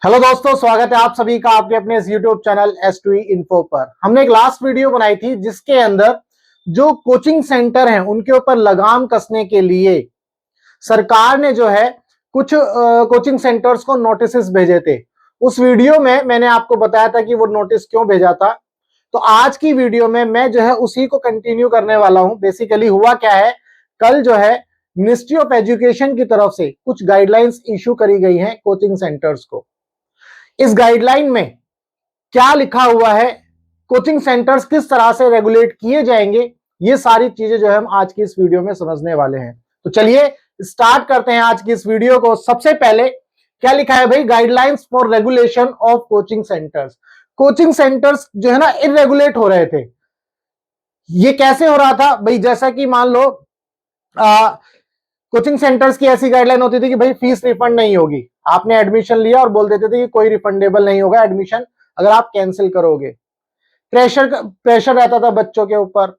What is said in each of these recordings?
Hello दोस्तों, स्वागत है आप सभी का आपके अपने इस यूट्यूब चैनल S2E इन्फो पर। हमने एक लास्ट वीडियो बनाई थी जिसके अंदर जो कोचिंग सेंटर हैं उनके ऊपर लगाम कसने के लिए सरकार ने जो है कुछ कोचिंग सेंटर्स को नोटिस भेजे थे। उस वीडियो में मैंने आपको बताया था कि वो नोटिस क्यों भेजा था। तो आज की वीडियो में मैं जो है उसी को कंटिन्यू करने वाला हूं। बेसिकली हुआ क्या है, कल जो है मिनिस्ट्री ऑफ एजुकेशन की तरफ से कुछ गाइडलाइंस इशू करी गई हैं कोचिंग सेंटर्स को। इस गाइडलाइन में क्या लिखा हुआ है, कोचिंग सेंटर्स किस तरह से रेगुलेट किए जाएंगे, ये सारी चीजें जो है हम आज की इस वीडियो में समझने वाले हैं। तो चलिए स्टार्ट करते हैं आज की इस वीडियो को। सबसे पहले क्या लिखा है भाई, guidelines for regulation of coaching centres. Coaching centres जो है ना इरेगुलेट हो रहे थे। ये कैसे हो रहा था भाई, जैसा कि मान लो कोचिंग सेंटर्स की ऐसी गाइडलाइन होती थी कि भाई फीस रिफंड नहीं होगी। आपने एडमिशन लिया और बोल देते थे कि कोई रिफंडेबल नहीं होगा एडमिशन अगर आप कैंसिल करोगे। प्रेशर रहता था बच्चों के ऊपर।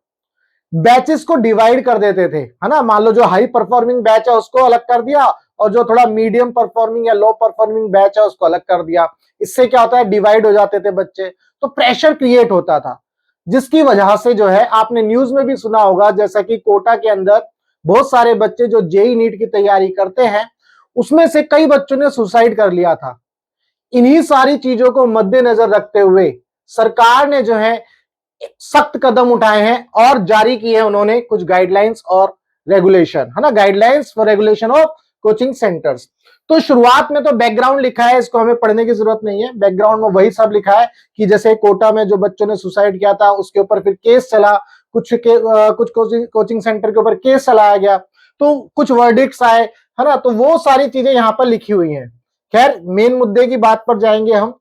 बैचेस को डिवाइड कर देते थे, है ना। मान लो जो हाई परफॉर्मिंग बैच है उसको अलग कर दिया और जो थोड़ा मीडियम परफॉर्मिंग या लो परफॉर्मिंग बैच है उसको अलग कर दिया। इससे क्या होता है, डिवाइड हो जाते थे बच्चे, तो प्रेशर क्रिएट होता था। जिसकी वजह से जो है आपने न्यूज में भी सुना होगा, जैसा कि कोटा के अंदर बहुत सारे बच्चे जो जेई नीट की तैयारी करते हैं उसमें से कई बच्चों ने सुसाइड कर लिया था। इन्हीं सारी चीजों को मद्देनजर रखते हुए सरकार ने जो है सख्त कदम उठाए हैं और जारी किए हैं उन्होंने कुछ गाइडलाइंस और रेगुलेशन, है ना। Guidelines for regulation of coaching centres. तो शुरुआत में तो बैकग्राउंड लिखा है, इसको हमें पढ़ने की जरूरत नहीं है। बैकग्राउंड में वही सब लिखा है कि जैसे कोटा में जो बच्चों ने सुसाइड किया था उसके ऊपर फिर केस चला, कुछ कोचिंग सेंटर के ऊपर केस चलाया गया, तो कुछ वर्डिक्ट्स आए, है ना। तो वो सारी चीजें यहां पर लिखी हुई हैं। खैर मेन मुद्दे की बात पर जाएंगे हम।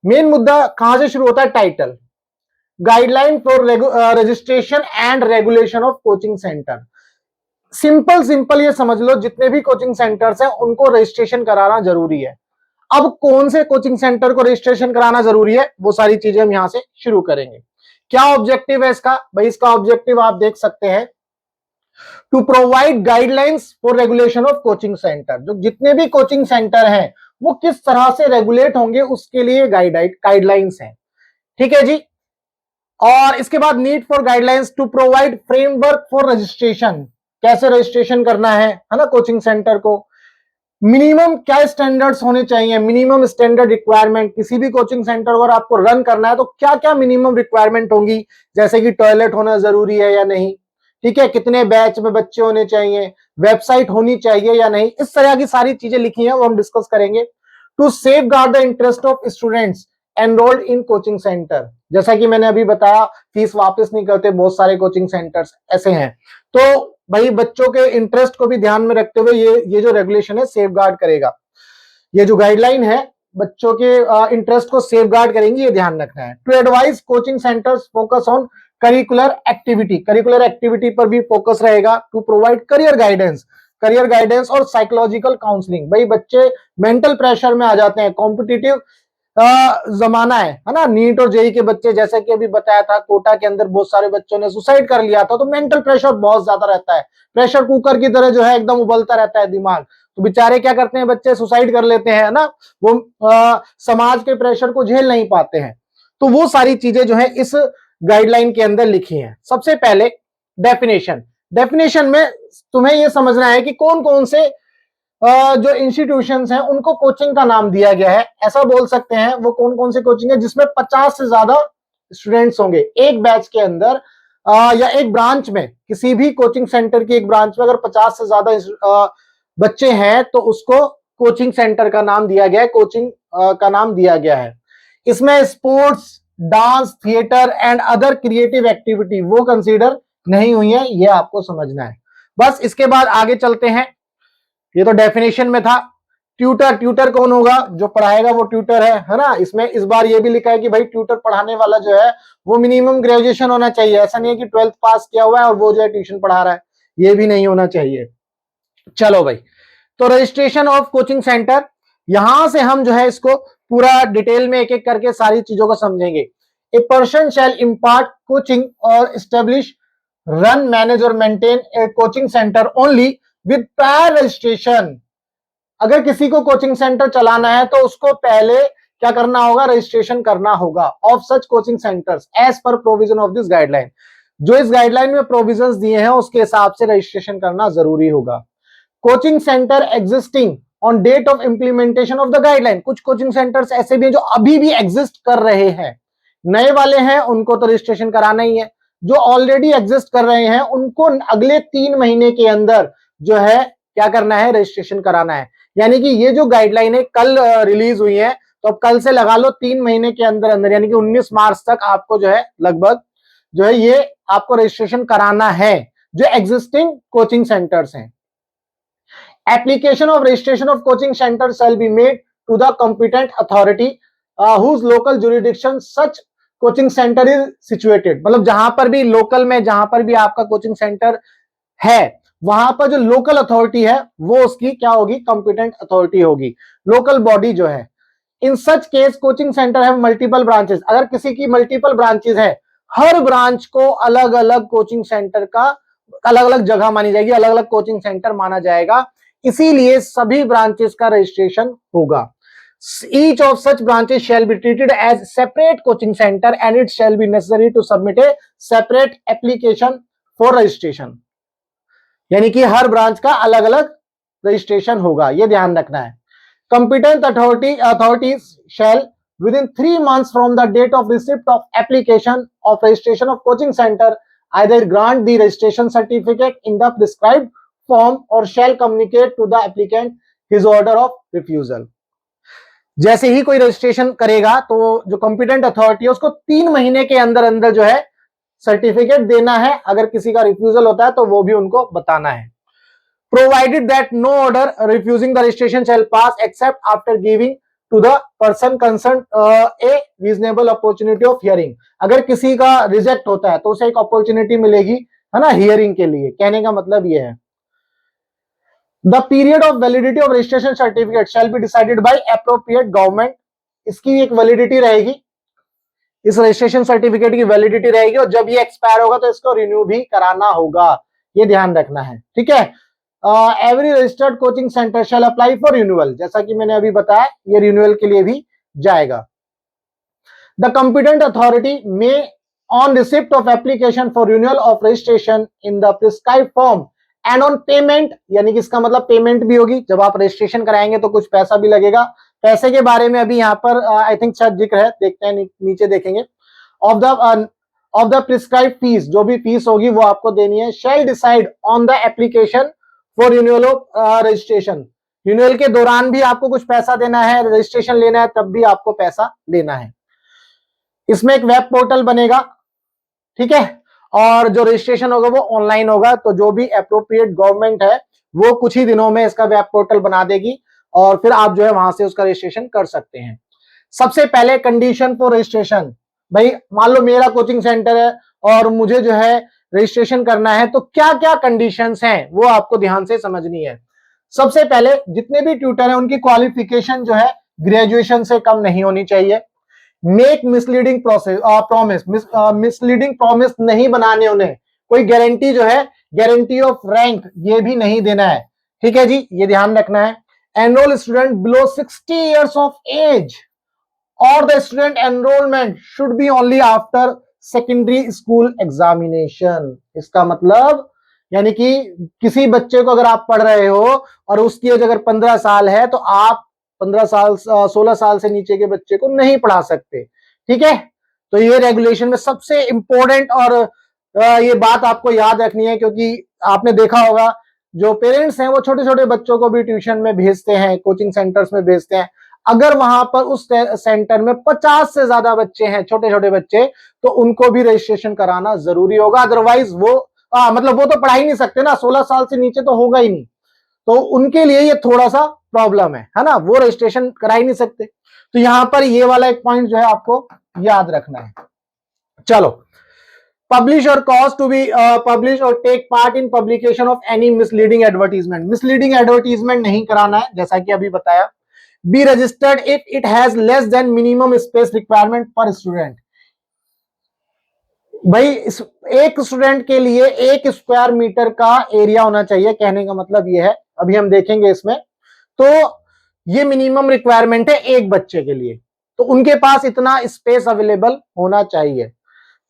मेन मुद्दा कहां से शुरू होता है, title, guideline for registration and regulation of coaching centre. Simple simple ये समझ लो, जितने भी कोचिंग सेंटर्स हैं उनको रजिस्ट्रेशन कराना जरूरी है। अब कौन से कोचिंग सेंटर को रजिस्ट्रेशन कराना जरूरी है, वो सारी चीजें हम यहां से शुरू करेंगे। क्या ऑब्जेक्टिव है इसका भाई, इसका ऑब्जेक्टिव आप देख सकते हैं, to provide guidelines for regulation of coaching centre. जो जितने भी कोचिंग सेंटर हैं वो किस तरह से रेगुलेट होंगे उसके लिए गाइडलाइंस हैं, ठीक है जी। और इसके बाद need for guidelines to provide framework for registration, कैसे रजिस्ट्रेशन करना है ना कोचिंग सेंटर को। मिनिमम क्या स्टैंडर्ड्स होने चाहिए, मिनिमम स्टैंडर्ड रिक्वायरमेंट, किसी भी कोचिंग सेंटर अगर आपको रन करना है तो क्या क्या मिनिमम रिक्वायरमेंट होंगी, जैसे कि टॉयलेट होना जरूरी है या नहीं, ठीक है, कितने बैच में बच्चे होने चाहिए, वेबसाइट होनी चाहिए या नहीं, इस तरह की सारी चीजें लिखी हैं वो हम डिस्कस करेंगे। To safeguard the interest of students enrolled in coaching centre, जैसा कि मैंने अभी बताया फीस वापस नहीं करते बहुत सारे कोचिंग सेंटर्स ऐसे हैं। तो भाई बच्चों के इंटरेस्ट को भी ध्यान में रखते हुए ये जो रेगुलेशन है सेफ गार्ड करेगा। ये जो गाइडलाइन है बच्चों के इंटरेस्ट को सेफ गार्ड करेंगे, ये ध्यान रखना है। To advise coaching centres focus on curricular activity पर भी फोकस रहेगा। टू प्रोवाइड करियर गाइडेंस और साइकोलॉजिकल काउंसलिंग। भाई बच्चे मेंटल प्रेशर में आ जाते हैं, कॉम्पिटिटिव जमाना है ना। नीट और जेई के बच्चे, जैसे कि अभी बताया था कोटा के अंदर बहुत सारे बच्चों ने सुसाइड कर लिया था, तो मेंटल प्रेशर बहुत ज्यादा रहता है। प्रेशर कुकर की तरह जो है एकदम उबलता रहता है दिमाग। तो बेचारे क्या करते हैं, बच्चे सुसाइड कर लेते हैं ना, वो समाज के प्रेशर को झेल नहीं पाते हैं। तो वो सारी चीजें जो है इस गाइडलाइन के अंदर लिखी हैं। सबसे पहले डेफिनेशन में तुम्हें यह समझना है कि कौन कौन से जो इंस्टीट्यूशंस हैं उनको कोचिंग का नाम दिया गया है। ऐसा बोल सकते हैं वो कौन कौन से कोचिंग है जिसमें 50 से ज्यादा स्टूडेंट्स होंगे एक बैच के अंदर, या एक ब्रांच में, किसी भी कोचिंग सेंटर की एक ब्रांच में अगर 50 से ज्यादा बच्चे हैं तो उसको कोचिंग सेंटर का नाम दिया गया है, कोचिंग का नाम दिया गया है। इसमें sports, dance, theatre and other creative activity वो कंसीडर नहीं हुई है, ये आपको समझना है बस। इसके बाद आगे चलते हैं। ये तो डेफिनेशन में था। ट्यूटर कौन होगा, जो पढ़ाएगा वो ट्यूटर है ना। इसमें इस बार ये भी लिखा है कि भाई ट्यूटर पढ़ाने वाला जो है वो मिनिमम ग्रेजुएशन होना चाहिए। ऐसा नहीं है कि 12th पास किया हुआ है और वो जो है ट्यूशन पढ़ा रहा है, ये भी नहीं होना चाहिए। चलो भाई, तो रजिस्ट्रेशन ऑफ कोचिंग सेंटर, यहां से हम जो है इसको पूरा डिटेल में एक एक करके सारी चीजों को समझेंगे। A person shall impart coaching और एस्टेब्लिश, रन, मैनेज और maintain A coaching centre only with prior registration अगर किसी को कोचिंग सेंटर चलाना है तो उसको पहले क्या करना होगा, रजिस्ट्रेशन करना होगा of such coaching centres as per provision of this guideline. जो इस गाइडलाइन में प्रोविजंस दिए हैं उसके हिसाब से रजिस्ट्रेशन करना जरूरी होगा। Coaching centre existing on date of implementation of the guideline, कुछ कोचिंग सेंटर्स ऐसे भी हैं जो अभी भी एग्जिस्ट कर रहे हैं, नए वाले हैं उनको तो रजिस्ट्रेशन कराना ही है। जो ऑलरेडी एग्जिस्ट कर रहे हैं उनको अगले 3 महीने के अंदर जो है क्या करना है, रजिस्ट्रेशन कराना है। यानी कि ये जो गाइडलाइन है कल रिलीज हुई है, तो अब कल से लगा लो 3 महीने के अंदर अंदर यानी कि 19 मार्च तक आपको जो है लगभग जो है ये आपको रजिस्ट्रेशन कराना है जो एग्जिस्टिंग कोचिंग सेंटर्स हैं। Application of registration of coaching centre shall be made to the competent authority whose local jurisdiction such coaching centre is situated, मतलब जहां पर भी लोकल में जहां पर भी आपका कोचिंग सेंटर है वहां पर जो लोकल अथॉरिटी है वो उसकी क्या होगी, कॉम्पिटेंट अथॉरिटी होगी, लोकल बॉडी जो है। इन सच केस कोचिंग सेंटर है मल्टीपल ब्रांचेस, अगर किसी की मल्टीपल ब्रांचेस है, हर ब्रांच को अलग अलग कोचिंग सेंटर का अलग अलग जगह मानी जाएगी, अलग अलग कोचिंग सेंटर माना जाएगा, इसीलिए सभी ब्रांचेस का रजिस्ट्रेशन होगा। Each of such branches shall be treated as separate coaching center and it shall be necessary to submit a separate application for registration। यानी कि हर ब्रांच का अलग अलग रजिस्ट्रेशन होगा, ये ध्यान रखना है। Competent authorities shall within 3 months from the date of receipt of application of registration of coaching center either grant the registration certificate in the prescribed form or shall communicate to the applicant his order of refusal। जैसे ही कोई registration करेगा तो जो competent authority है उसको 3 महीने के अंदर अंदर जो है सर्टिफिकेट देना है, अगर किसी का रिफ्यूजल होता है तो वो भी उनको बताना है। Provided that no order refusing the registration shall pass except after giving to the person concern a reasonable opportunity of hearing, अगर किसी का रिजेक्ट होता है तो उसे एक अपॉर्चुनिटी मिलेगी है ना हियरिंग के लिए, कहने का मतलब ये है। The period of validity of registration certificate shall be decided by appropriate government, इसकी एक वैलिडिटी रहेगी, इस रजिस्ट्रेशन सर्टिफिकेट की वैलिडिटी रहेगी और जब ये एक्सपायर होगा तो इसको रिन्यू भी कराना होगा, ये ध्यान रखना है, ठीक है। Every registered coaching centre shall apply for renewal, जैसा कि मैंने अभी बताया ये रिन्यूअल के लिए भी जाएगा। The competent authority may on receipt of application for renewal of registration in the prescribed form and on payment, यानी कि इसका मतलब पेमेंट भी होगी, जब आप रजिस्ट्रेशन कराएंगे तो कुछ पैसा भी लगेगा, पैसे के बारे में अभी यहाँ पर आई थिंक शायद जिक्र है, देखते हैं नीचे देखेंगे। ऑफ द प्रिस्क्राइब फीस, जो भी फीस होगी वो आपको देनी है। Shall decide on the application for renewal of registration, renewal के दौरान भी आपको कुछ पैसा देना है, रजिस्ट्रेशन लेना है तब भी आपको पैसा लेना है। इसमें एक वेब पोर्टल बनेगा, ठीक है, और जो रजिस्ट्रेशन होगा वो ऑनलाइन होगा, तो जो भी एप्रोप्रिएट गवर्नमेंट है वो कुछ ही दिनों में इसका वेब पोर्टल बना देगी और फिर आप जो है वहां से उसका रजिस्ट्रेशन कर सकते हैं। सबसे पहले कंडीशन फॉर रजिस्ट्रेशन, भाई मान लो मेरा कोचिंग सेंटर है और मुझे जो है रजिस्ट्रेशन करना है तो क्या क्या कंडीशंस हैं वो आपको ध्यान से समझनी है। सबसे पहले जितने भी ट्यूटर हैं उनकी क्वालिफिकेशन जो है ग्रेजुएशन से कम नहीं होनी चाहिए। Make misleading promise, misleading promise नहीं बनाने, उन्हें कोई गारंटी जो है गारंटी ऑफ रैंक ये भी नहीं देना है, ठीक है जी, ये ध्यान रखना है। Enrol student below 60 years of age और the student enrolment should be only after secondary school examination. इसका मतलब यानी कि किसी बच्चे को अगर आप पढ़ रहे हो और उसकी एज अगर 15 साल है तो आप 16 साल से नीचे के बच्चे को नहीं पढ़ा सकते, ठीक है। तो ये रेगुलेशन में सबसे इंपॉर्टेंट और ये बात आपको याद रखनी है, क्योंकि आपने देखा होगा जो पेरेंट्स हैं वो छोटे छोटे बच्चों को भी ट्यूशन में भेजते हैं, कोचिंग सेंटर्स में भेजते हैं, अगर वहां पर उस सेंटर में 50 से ज्यादा बच्चे हैं, छोटे छोटे बच्चे, तो उनको भी रजिस्ट्रेशन कराना जरूरी होगा, अदरवाइज वो मतलब वो तो पढ़ा ही नहीं सकते ना, 16 साल से नीचे तो होगा ही नहीं, तो उनके लिए ये थोड़ा सा प्रॉब्लम है ना, वो रजिस्ट्रेशन करा ही नहीं सकते। तो यहां पर ये वाला एक पॉइंट जो है आपको याद रखना है। चलो, publish or cause to be publish or take part in publication of any misleading advertisement, misleading advertisement नहीं कराना है, जैसा कि अभी बताया। Be registered if it has less than minimum space requirement per student, भाई एक स्टूडेंट के लिए 1 स्क्वायर मीटर का एरिया होना चाहिए, कहने का मतलब यह है, अभी हम देखेंगे इसमें। तो ये मिनिमम रिक्वायरमेंट है एक बच्चे के लिए, तो उनके पास इतना स्पेस अवेलेबल होना चाहिए।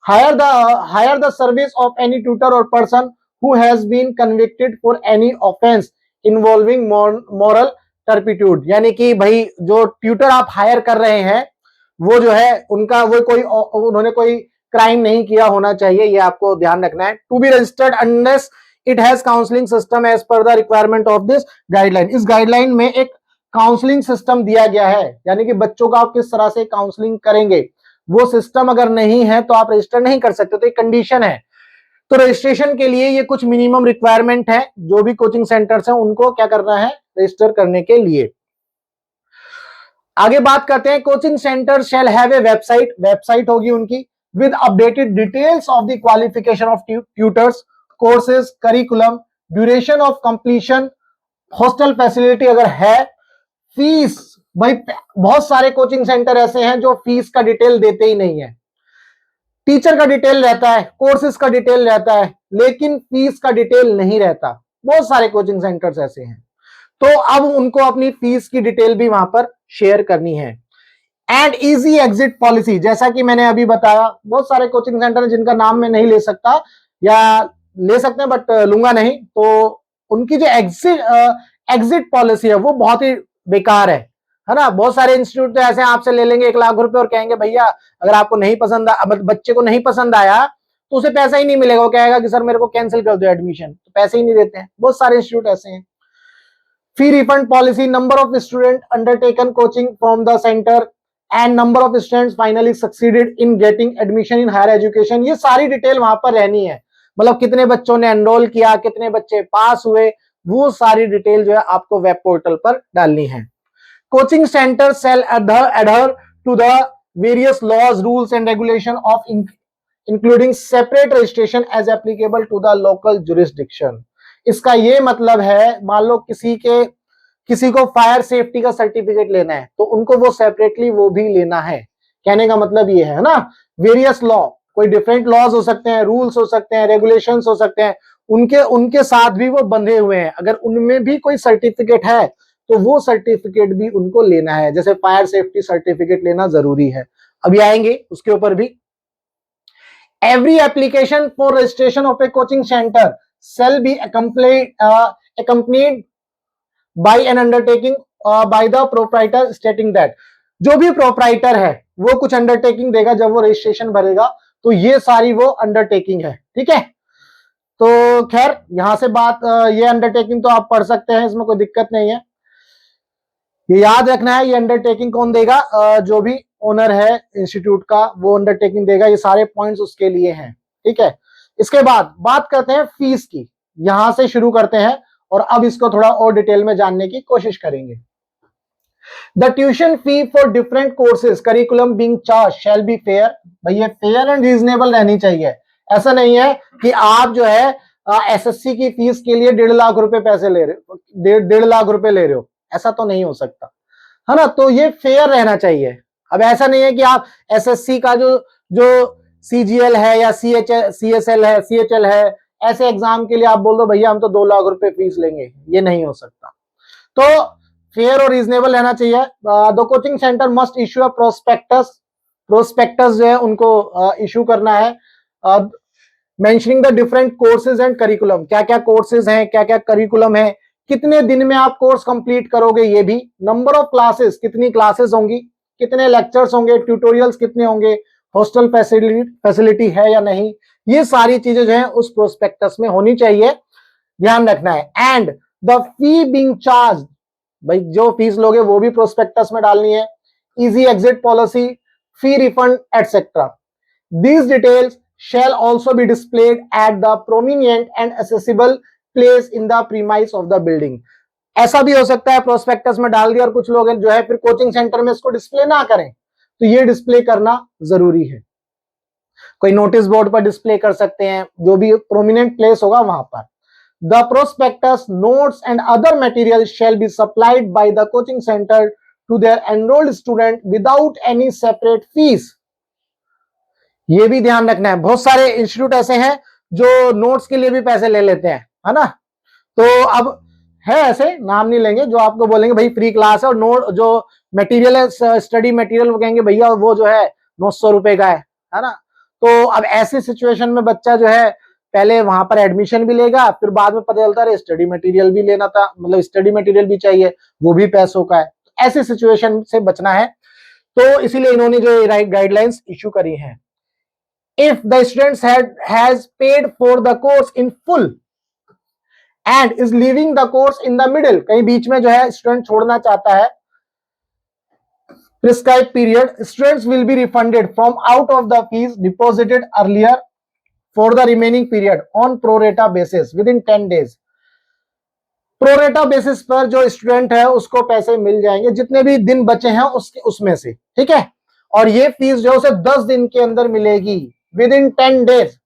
Hire the service of any tutor or person who has been convicted for any offence involving moral turpitude, यानी कि भाई जो ट्यूटर आप हायर कर रहे हैं वो जो है उनका उन्होंने कोई क्राइम नहीं किया होना चाहिए, ये आपको ध्यान रखना है। To be registered unless it has counselling system as per the requirement of this guideline. इस गाइडलाइन में एक काउंसलिंग सिस्टम दिया गया है, यानी कि बच्चों का आप किस तरह से काउंसलिंग करेंगे, वो सिस्टम अगर नहीं है तो आप रजिस्टर नहीं कर सकते, तो एक कंडीशन है। तो रजिस्ट्रेशन के लिए ये कुछ मिनिमम रिक्वायरमेंट है, जो भी कोचिंग सेंटर्स हैं उनको क्या करना है, रजिस्टर करने के लिए। आगे बात करते हैं, coaching centre shall have a website, website होगी उनकी, with updated details of the qualification of tutors, courses, curriculum, duration of completion, hostel facility अगर है, फीस। भाई बहुत सारे कोचिंग सेंटर ऐसे हैं जो फीस का डिटेल देते ही नहीं है, टीचर का डिटेल रहता है, कोर्सेज का डिटेल रहता है, लेकिन फीस का डिटेल नहीं रहता। बहुत सारे कोचिंग सेंटर्स ऐसे हैं, तो अब उनको अपनी फीस की डिटेल भी वहां पर शेयर करनी है। एंड इजी एग्जिट पॉलिसी, जैसा कि मैंने अभी बताया, बहुत सारे कोचिंग सेंटर है जिनका नाम मैं नहीं ले सकता, या ले सकते हैं बट लूंगा नहीं, तो उनकी जो एग्जिट पॉलिसी है वो बहुत ही बेकार है ना। बहुत सारे इंस्टीट्यूट तो ऐसे आपसे ले लेंगे 1 लाख रुपए और कहेंगे भैया अगर आपको नहीं पसंद, बच्चे को नहीं पसंद आया तो उसे पैसा ही नहीं मिलेगा, वो कहेगा कि सर मेरे को कैंसिल कर दो एडमिशन, तो पैसे ही नहीं देते हैं। बहुत सारे इंस्टीट्यूट ऐसे हैं। Fee refund policy, number of student undertaken coaching from the centre and number of students finally succeeded in getting admission in higher education, ये सारी डिटेल वहां पर रहनी है। मतलब कितने बच्चों ने एनरोल किया, कितने बच्चे पास हुए, वो सारी डिटेल जो है आपको वेब पोर्टल पर डालनी है। Coaching centre shall adhere to the various laws, rules and regulation of including separate registration as applicable to the local jurisdiction। इसका ये मतलब है, मान लो किसी को फायर सेफ्टी का सर्टिफिकेट लेना है तो उनको वो सेपरेटली वो भी लेना है। कहने का मतलब ये है ना, वेरियस लॉ, कोई डिफरेंट लॉज हो सकते हैं, रूल्स हो सकते हैं, रेगुलेशंस हो सकते हैं, उनके साथ भी वो बंधे हुए हैं। अगर उनमें भी कोई सर्टिफिकेट है तो वो सर्टिफिकेट भी उनको लेना है, जैसे फायर सेफ्टी सर्टिफिकेट लेना जरूरी है, अभी आएंगे उसके ऊपर भी। Every application for registration of A coaching centre shall be accompanied by an undertaking by the proprietor stating that, जो भी प्रोप्राइटर है वो कुछ अंडरटेकिंग देगा जब वो रजिस्ट्रेशन भरेगा, तो ये सारी वो अंडरटेकिंग है। ठीक है, तो खैर यहां से बात, ये अंडरटेकिंग तो आप पढ़ सकते हैं, इसमें कोई दिक्कत नहीं है। ये याद रखना है, ये अंडरटेकिंग कौन देगा, जो भी ओनर है इंस्टीट्यूट का वो अंडरटेकिंग देगा। ये सारे पॉइंट्स उसके लिए हैं। ठीक है, इसके बाद बात करते हैं फीस की, यहां से शुरू करते हैं और अब इसको थोड़ा और डिटेल में जानने की कोशिश करेंगे। The tuition fee for different courses curriculum being charge shall be fair. भाई ये फेयर एंड रीजनेबल रहनी चाहिए। ऐसा नहीं है कि आप जो है एसएससी की फीस के लिए 1.5 लाख रुपए पैसे ले रहे हो, 1.5 लाख रुपए ले रहे हो, ऐसा तो नहीं हो सकता है ना। तो ये फेयर रहना चाहिए। अब ऐसा नहीं है कि आप एसएससी का जो सीजीएल है या सीएसएल है, सीएचएल है, ऐसे एग्जाम के लिए आप बोल दो भैया हम तो 2 लाख रुपए फीस लेंगे, ये नहीं हो सकता। तो फेयर और रीजनेबल रहना चाहिए। The coaching centre must issue a prospectus जो है उनको इश्यू करना है, mentioning the different courses and curriculum, क्या क्या कोर्सेज हैं, क्या क्या करिकुलम है, कितने दिन में आप कोर्स कंप्लीट करोगे, ये भी, नंबर ऑफ क्लासेस, कितनी क्लासेस होंगी, कितने लेक्चर्स होंगे, ट्यूटोरियल्स कितने होंगे, हॉस्टल फैसिलिटी है या नहीं, ये सारी चीजें जो है उस प्रोस्पेक्टस में होनी चाहिए, ध्यान रखना है। And the fee being charge, भाई जो फीस लोगे वो भी प्रोस्पेक्टस में डालनी है। Easy exit policy, fee refund etcetera, these details shall also be displayed at the prominent and accessible place in the premise of the building। ऐसा भी हो सकता है प्रोस्पेक्टस में डाल दिया और कुछ लोग जो है फिर कोचिंग सेंटर में इसको डिस्प्ले ना करें, तो ये डिस्प्ले करना जरूरी है। कोई नोटिस बोर्ड पर डिस्प्ले कर सकते हैं, जो भी प्रोमिनेंट प्लेस होगा वहां पर। The prospectus, notes and other material shall be supplied by the coaching centre to their enrolled student without any separate fees. ये भी ध्यान रखना है, बहुत सारे इंस्टीट्यूट ऐसे हैं जो नोट्स के लिए भी पैसे ले लेते हैं, है ना। तो अब है ऐसे, नाम नहीं लेंगे, जो आपको बोलेंगे भाई फ्री क्लास है और नोट जो मटेरियल है, स्टडी मटेरियल, वो कहेंगे भैया वो जो है 900 रुपए का है ना। तो अब ऐसी सिचुएशन में बच्चा जो है पहले वहां पर एडमिशन भी लेगा, फिर बाद में पता चलता है स्टडी मटेरियल भी लेना था, मतलब स्टडी मटेरियल भी चाहिए, वो भी पैसों का है। ऐसी सिचुएशन से बचना है, तो इसीलिए इन्होंने जो गाइडलाइंस इशू करी हैं। If the students has paid for the course in full and is leaving the course in the middle, कहीं बीच में जो है स्टूडेंट छोड़ना चाहता है, prescribed period, students will be refunded from out of the fees deposited earlier for the remaining period on pro rata basis within 10 days. Pro रेटा basis पर जो स्टूडेंट है उसको पैसे मिल जाएंगे जितने भी दिन बचे हैं उसमें से, ठीक है। और ये फीस जो उसे 10 दिन के अंदर मिलेगी, within 10 days.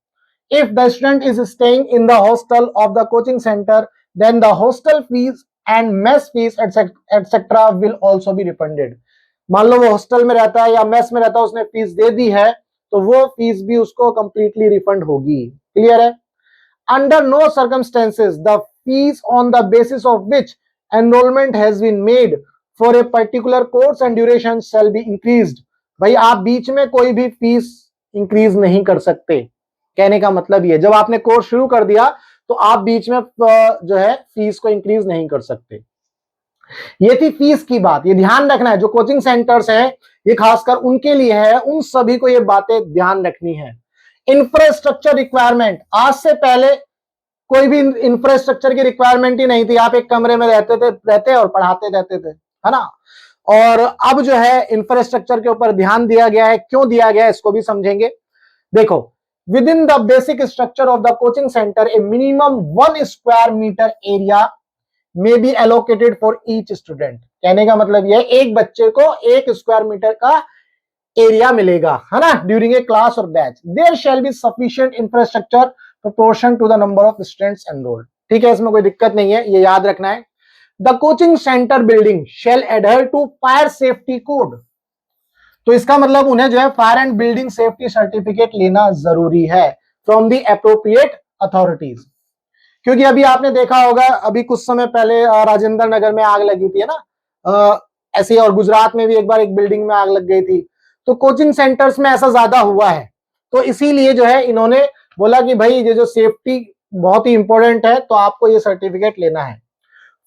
If the student is staying in the hostel of the coaching centre, then the hostel fees and mess fees etcetera will also be refunded. मान लो वो हॉस्टल में रहता है या मेस में रहता है, उसने फीस दे दी है, तो वो फीस भी उसको कंप्लीटली रिफंड होगी। क्लियर है? Under no circumstances the fees on the basis of which enrolment has been made for a particular course and duration shall be increased. भाई आप बीच में कोई भी फीस इंक्रीज नहीं कर सकते। कहने का मतलब ये, जब आपने कोर्स शुरू कर दिया तो आप बीच में जो है फीस को इंक्रीज नहीं कर सकते। ये थी फीस की बात, ये ध्यान रखना है। जो कोचिंग सेंटर्स हैं ये खासकर उनके लिए है, उन सभी को ये बातें ध्यान रखनी है। इंफ्रास्ट्रक्चर रिक्वायरमेंट, आज से पहले कोई भी इंफ्रास्ट्रक्चर की रिक्वायरमेंट ही नहीं थी, आप एक कमरे में रहते और पढ़ाते रहते थे, है ना। और अब जो है इंफ्रास्ट्रक्चर के ऊपर ध्यान दिया गया है। क्यों दिया गया है इसको भी समझेंगे। देखो, within the basic structure of the coaching centre a minimum 1 square metre area may be allocated for each student। कहने का मतलब यह एक बच्चे को 1 स्क्वायर मीटर का एरिया मिलेगा, है ना, ड्यूरिंग ए क्लास और batch. There shall be sufficient infrastructure proportion to the number of students enrolled. ठीक है, इसमें कोई दिक्कत नहीं है, ये याद रखना है। The coaching centre building shall adhere to fire safety code. तो इसका मतलब उन्हें जो है fire and building safety certificate लेना जरूरी है फ्रॉम द एप्रोप्रिएट अथॉरिटीज। क्योंकि अभी आपने देखा होगा, अभी कुछ समय पहले राजेंद्र नगर में आग लगी थी, है ना, ऐसे ही, और गुजरात में भी एक बार एक बिल्डिंग में आग लग गई थी। तो कोचिंग सेंटर्स में ऐसा ज्यादा हुआ है, तो इसीलिए जो है इन्होंने बोला कि भाई ये जो सेफ्टी बहुत ही इंपॉर्टेंट है, तो आपको ये सर्टिफिकेट लेना है।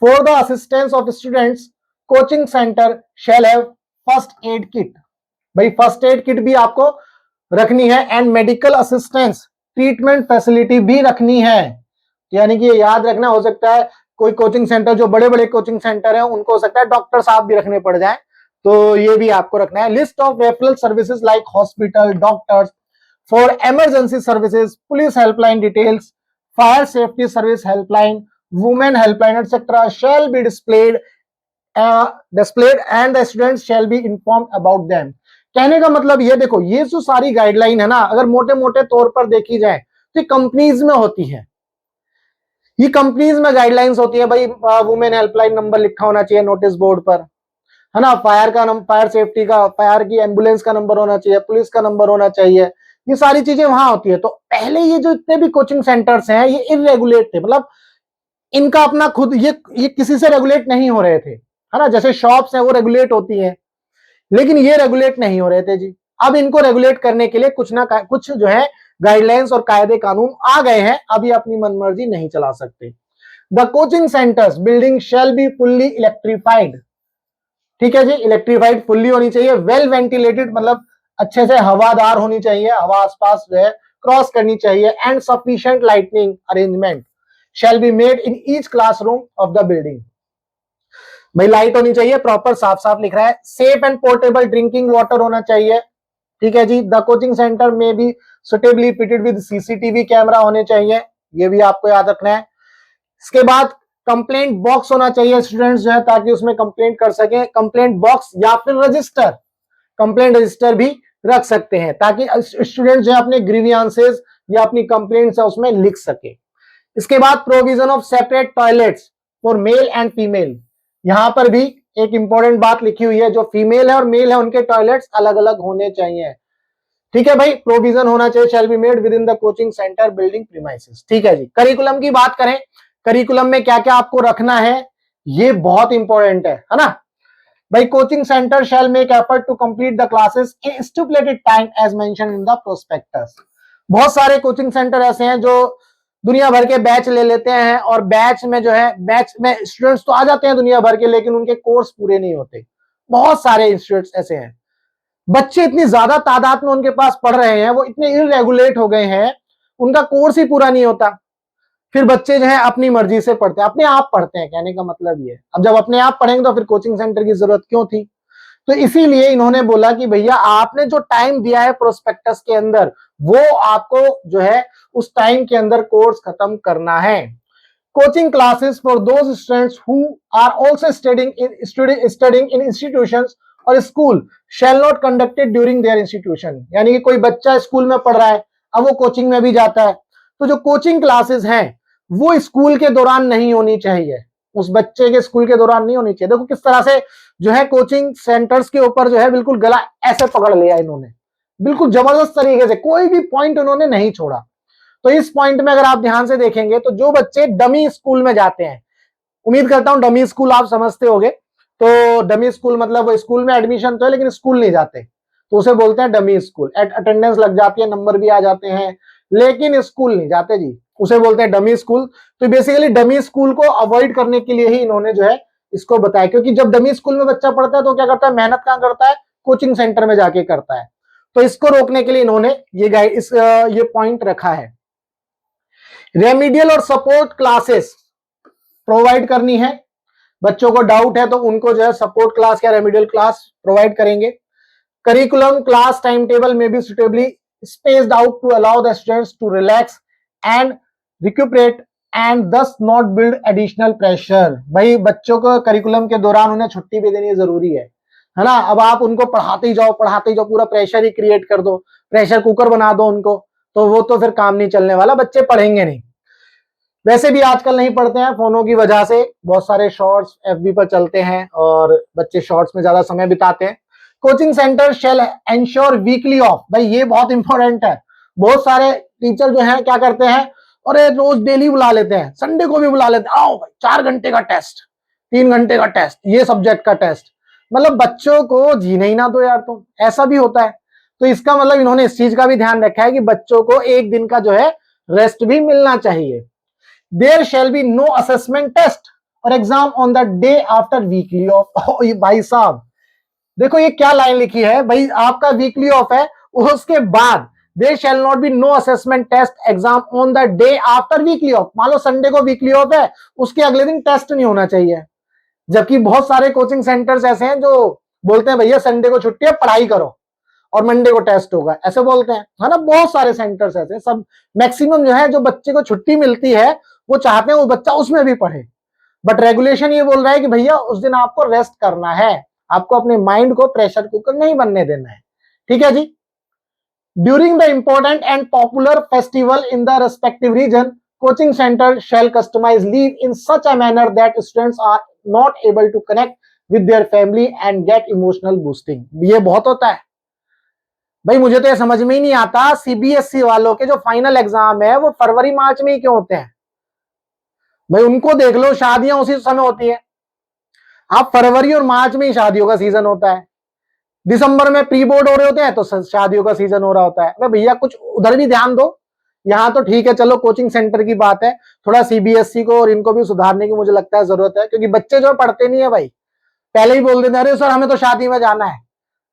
For the assistance of students coaching centre shall have first aid kit. भाई फर्स्ट एड किट भी आपको रखनी है, and medical assistance treatment facility भी रखनी है। यानी कि ये याद रखना, हो सकता है कोई कोचिंग सेंटर, जो बड़े बड़े कोचिंग सेंटर हैं, उनको हो सकता है डॉक्टर साहब भी रखने पड़ जाए, तो ये भी आपको रखना है। List of referral services like hospital, doctors, for emergency services, police helpline details, fire safety service helpline, women helpline etcetera shall be displayed and the students shall be informed about them. कहने का मतलब ये, देखो ये जो सारी guideline है ना, अगर मोटे मोटे तौर पर देखी जाए तो कंपनीज में होती है, ये कंपनीज में गाइडलाइंस होती है। भाई वुमेन हेल्पलाइन नंबर लिखा होना चाहिए नोटिस बोर्ड पर, है ना, फायर सेफ्टी का, फायर की एम्बुलेंस का नंबर होना चाहिए, पुलिस का नंबर होना चाहिए, ये सारी चीजें वहां होती है। तो पहले ये जो इतने भी कोचिंग सेंटर्स हैं ये इरेगुलेट थे, मतलब इनका अपना खुद, ये किसी से रेगुलेट नहीं हो रहे थे, है ना। जैसे शॉप्स हैं वो रेगुलेट होती हैं, लेकिन ये रेगुलेट नहीं हो रहे थे जी। अब इनको रेगुलेट करने के लिए कुछ ना कुछ जो है गाइडलाइंस और कायदे कानून आ गए हैं, अभी अपनी मनमर्जी नहीं चला सकते। The coaching centres building shall be fully electrified. ठीक है जी, इलेक्ट्रीफाइड फुल्ली होनी चाहिए, वेल वेंटिलेटेड, मतलब अच्छे से हवादार होनी चाहिए, हवा आसपास जो है क्रॉस करनी चाहिए, and sufficient lightning arrangement shell be made in each classroom of the building. भाई लाइट होनी चाहिए प्रॉपर, साफ साफ लिख रहा है। Safe and portable drinking water होना चाहिए। ठीक है जी, द कोचिंग सेंटर में भी suitably fitted with CCTV camera होने चाहिए, ये भी आपको याद रखना है। इसके बाद कंप्लेंट बॉक्स होना चाहिए, स्टूडेंट्स जो है ताकि उसमें कंप्लेंट कर सके, कंप्लेंट बॉक्स या फिर रजिस्टर, कंप्लेंट रजिस्टर भी रख सकते हैं ताकि स्टूडेंट्स जो है अपने ग्रीवियंसेस या अपनी कंप्लेंट्स है उसमें लिख सके। इसके बाद provision of separate toilets for male and female, यहां पर भी एक इंपॉर्टेंट बात लिखी हुई है, जो फीमेल है और मेल है उनके टॉयलेट्स अलग अलग होने चाहिए। ठीक है भाई, प्रोविजन होना चाहिए, शैल be made with in the coaching centre building premises. ठीक है जी, करिकुलम की बात करें, करिकुलम में क्या क्या आपको रखना है, ये बहुत इंपॉर्टेंट है ना भाई। Coaching centre shall make effort to complete the classes in stipulated time as mention in the prospectus. बहुत सारे कोचिंग सेंटर ऐसे हैं जो दुनिया भर के बैच ले लेते हैं और बैच में जो है बैच में स्टूडेंट्स तो आ जाते हैं दुनिया भर के, लेकिन उनके कोर्स पूरे नहीं होते। बहुत सारे इंस्टीट्यूट्स ऐसे हैं, बच्चे इतनी ज्यादा तादाद में उनके पास पढ़ रहे हैं, वो इतने इरेगुलेट हो गए हैं, उनका कोर्स ही पूरा नहीं होता। फिर बच्चे जो है अपनी मर्जी से पढ़ते हैं, अपने आप पढ़ते हैं, कहने का मतलब ये है। अब जब अपने आप पढ़ेंगे तो फिर कोचिंग सेंटर की जरूरत क्यों थी? तो इसीलिए इन्होंने बोला कि भैया आपने जो टाइम दिया है प्रोस्पेक्टस के अंदर, वो आपको जो है उस टाइम के अंदर कोर्स खत्म करना है। Coaching classes for those students who are also studying in institutions or school shall not conducted during their institution. यानी कि कोई बच्चा स्कूल में पढ़ रहा है, अब वो कोचिंग में भी जाता है, तो जो कोचिंग क्लासेस हैं वो स्कूल के दौरान नहीं होनी चाहिए, उस बच्चे के स्कूल के दौरान नहीं होनी चाहिए। देखो किस तरह से जो है कोचिंग सेंटर्स के ऊपर जो है बिल्कुल गला ऐसे पकड़ लिया इन्होंने, बिल्कुल जबरदस्त तरीके से, कोई भी पॉइंट उन्होंने नहीं छोड़ा। तो इस पॉइंट में अगर आप ध्यान से देखेंगे तो जो बच्चे डमी स्कूल में जाते हैं, उम्मीद करता हूं डमी स्कूल आप समझते होंगे, तो डमी स्कूल मतलब वो स्कूल में एडमिशन तो है लेकिन स्कूल नहीं जाते, तो उसे बोलते हैं डमी स्कूल। अटेंडेंस लग जाती है, नंबर भी आ जाते हैं, लेकिन स्कूल नहीं जाते जी, उसे बोलते हैं डमी स्कूल। तो बेसिकली डमी स्कूल को अवॉइड करने के लिए ही इन्होंने जो है इसको बताया, क्योंकि जब डमी स्कूल में बच्चा पढ़ता है तो क्या करता है, मेहनत कहां करता है, कोचिंग सेंटर में जाके करता है। तो इसको रोकने के लिए इन्होंने ये पॉइंट रखा है। रेमिडियल और सपोर्ट क्लासेस प्रोवाइड करनी है, बच्चों को डाउट है तो उनको जो है सपोर्ट क्लास या रेमिडियल क्लास प्रोवाइड करेंगे। करिकुलम क्लास टाइम टेबल में भी suitably spaced out to allow the students to relax and recuperate and thus not build additional pressure. भाई बच्चों को करिकुलम के दौरान उन्हें छुट्टी भी देनी जरूरी है ना। अब आप उनको पढ़ाते ही जाओ पूरा प्रेशर ही क्रिएट कर दो, प्रेशर कुकर बना दो उनको, तो वो तो फिर काम नहीं चलने वाला, बच्चे पढ़ेंगे नहीं। वैसे भी आजकल नहीं पढ़ते हैं फोनों की वजह से, बहुत सारे शॉर्ट्स एफबी पर चलते हैं और बच्चे शॉर्ट्स में ज्यादा समय बिताते हैं। Coaching centre shall ensure weekly off, भाई ये बहुत इंपॉर्टेंट है। बहुत सारे टीचर जो हैं क्या करते हैं, और रोज डेली बुला लेते हैं, संडे को भी बुला लेते हैं, आओ भाई 4 घंटे का टेस्ट, 3 घंटे का टेस्ट, ये सब्जेक्ट का टेस्ट। मतलब बच्चों को जीने ही ना दो यार, तो ऐसा भी होता है। तो इसका मतलब इन्होंने इस चीज का भी ध्यान रखा है कि बच्चों को एक दिन का जो है रेस्ट भी मिलना चाहिए। There shall be no assessment test or exam on the day after weekly off। भाई साहब देखो ये क्या लाइन लिखी है, भाई आपका वीकली ऑफ है, उसके बाद there shall not be no assessment test exam on the day after weekly off। मान लो संडे को वीकली ऑफ है, उसके अगले दिन टेस्ट नहीं होना चाहिए। जबकि बहुत सारे कोचिंग सेंटर्स ऐसे हैं जो बोलते हैं भैया संडे को छुट्टी है, पढ़ाई करो और मंडे को टेस्ट होगा, ऐसे बोलते हैं, है ना। बहुत सारे सेंटर्स ऐसे, सब मैक्सिमम जो है जो बच्चे को छुट्टी मिलती है वो चाहते हैं वो बच्चा उसमें भी पढ़े, बट रेगुलेशन ये बोल रहा है कि भैया उस दिन आपको रेस्ट करना है, आपको अपने माइंड को प्रेशर कुकर नहीं बनने देना है, ठीक है जी। During the important and popular festival in the respective region, coaching centre shall customise leave in such a manner that students are not able to connect with their family and get emotional boosting. ये बहुत होता है भाई, मुझे तो ये समझ में ही नहीं आता सीबीएसई वालों के जो फाइनल एग्जाम है वो फरवरी मार्च में ही क्यों होते हैं। भाई उनको देख लो, शादियां उसी समय होती है, आप फरवरी और मार्च में ही शादियों का सीजन होता है, दिसंबर में प्री बोर्ड हो रहे होते हैं तो शादियों का सीजन हो रहा होता है। अरे भैया कुछ उधर भी ध्यान दो। यहाँ तो ठीक है चलो कोचिंग सेंटर की बात है, थोड़ा सीबीएसई को और इनको भी सुधारने की मुझे लगता है जरूरत है, क्योंकि बच्चे जो पढ़ते नहीं है भाई, पहले ही बोल देते अरे सर हमें तो शादी में जाना है।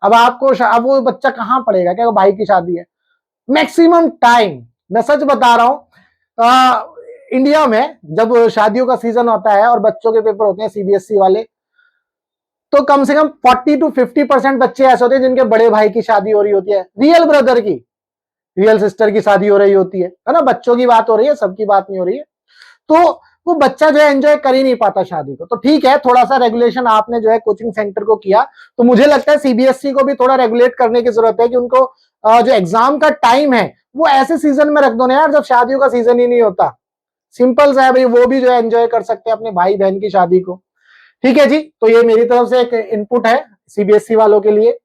अब अब वो बच्चा कहाँ पढ़ेगा, क्या भाई की शादी है। मैक्सिमम टाइम मैं सच बता रहा हूं, इंडिया में जब शादियों का सीजन होता है और बच्चों के पेपर होते हैं सीबीएसई वाले, तो कम से कम 40 to 50% बच्चे ऐसे होते हैं जिनके बड़े भाई की शादी हो रही होती है, रियल ब्रदर की, रियल सिस्टर की शादी हो रही होती है ना। बच्चों की बात हो रही है, सबकी बात नहीं हो रही है। तो वो बच्चा जो है एंजॉय कर ही नहीं पाता शादी को। तो ठीक है थोड़ा सा रेगुलेशन आपने जो है कोचिंग सेंटर को किया, तो मुझे लगता है सीबीएसई को भी थोड़ा रेगुलेट करने की जरूरत है कि उनको जो एग्जाम का टाइम है वो ऐसे सीजन में रख दो ना यार जब शादियों का सीजन ही नहीं होता। सिंपल सा है भाई, वो भी जो है एंजॉय कर सकते हैं अपने भाई बहन की शादी को, ठीक है जी। तो ये मेरी तरफ से एक इनपुट है सीबीएसई वालों के लिए।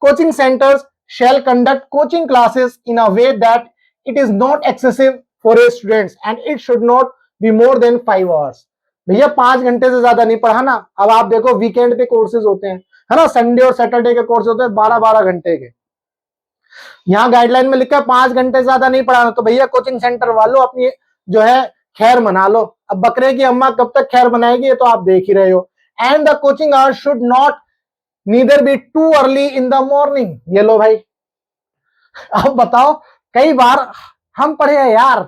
Coaching centres shall conduct coaching classes in a way that it is not excessive for a students and it should not be more than 5 hours। भैया 5 घंटे से ज्यादा नहीं पढ़ाना। अब आप देखो वीकेंड पे कोर्सेज होते हैं, है ना, संडे और सैटरडे के कोर्स होते हैं 12-12 घंटे के। यहाँ गाइडलाइन में लिखा है 5 घंटे से ज्यादा नहीं पढ़ाना। तो भैया कोचिंग सेंटर वालों अपनी जो है खैर मना लो। अब बकरे की अम्मा कब तक खैर मनाएगी ये तो आप देख ही रहे हो। And the coaching hours should not neither be too early in the morning. ये लो भाई, अब बताओ, कई बार हम पढ़े हैं यार,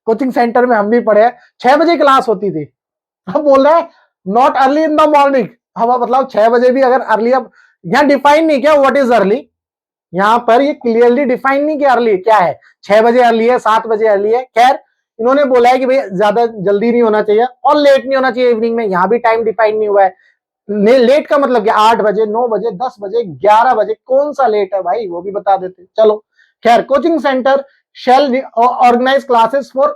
कोचिंग सेंटर में हम भी पढ़े हैं, 6 बजे क्लास होती थी, अब बोल रहे हैं not early in the morning. अब मतलब 6 बजे भी अगर अर्ली, अब यहाँ डिफाइन नहीं किया व्हाट इज अर्ली, यहाँ पर ये क्लियरली डिफाइन नहीं किया अर्ली क्या है, 6 बजे अर्ली है, 7 बजे अर्ली है। खैर इन्होंने बोला है कि भाई ज्यादा जल्दी नहीं होना चाहिए और लेट नहीं होना चाहिए इवनिंग में, यहाँ भी टाइम डिफाइन नहीं हुआ है। लेट का मतलब क्या, 8 बजे, 9 बजे, 10 बजे, 11 बजे, कौन सा लेट है भाई वो भी बता देते। चलो खैर, coaching centre shall organise classes for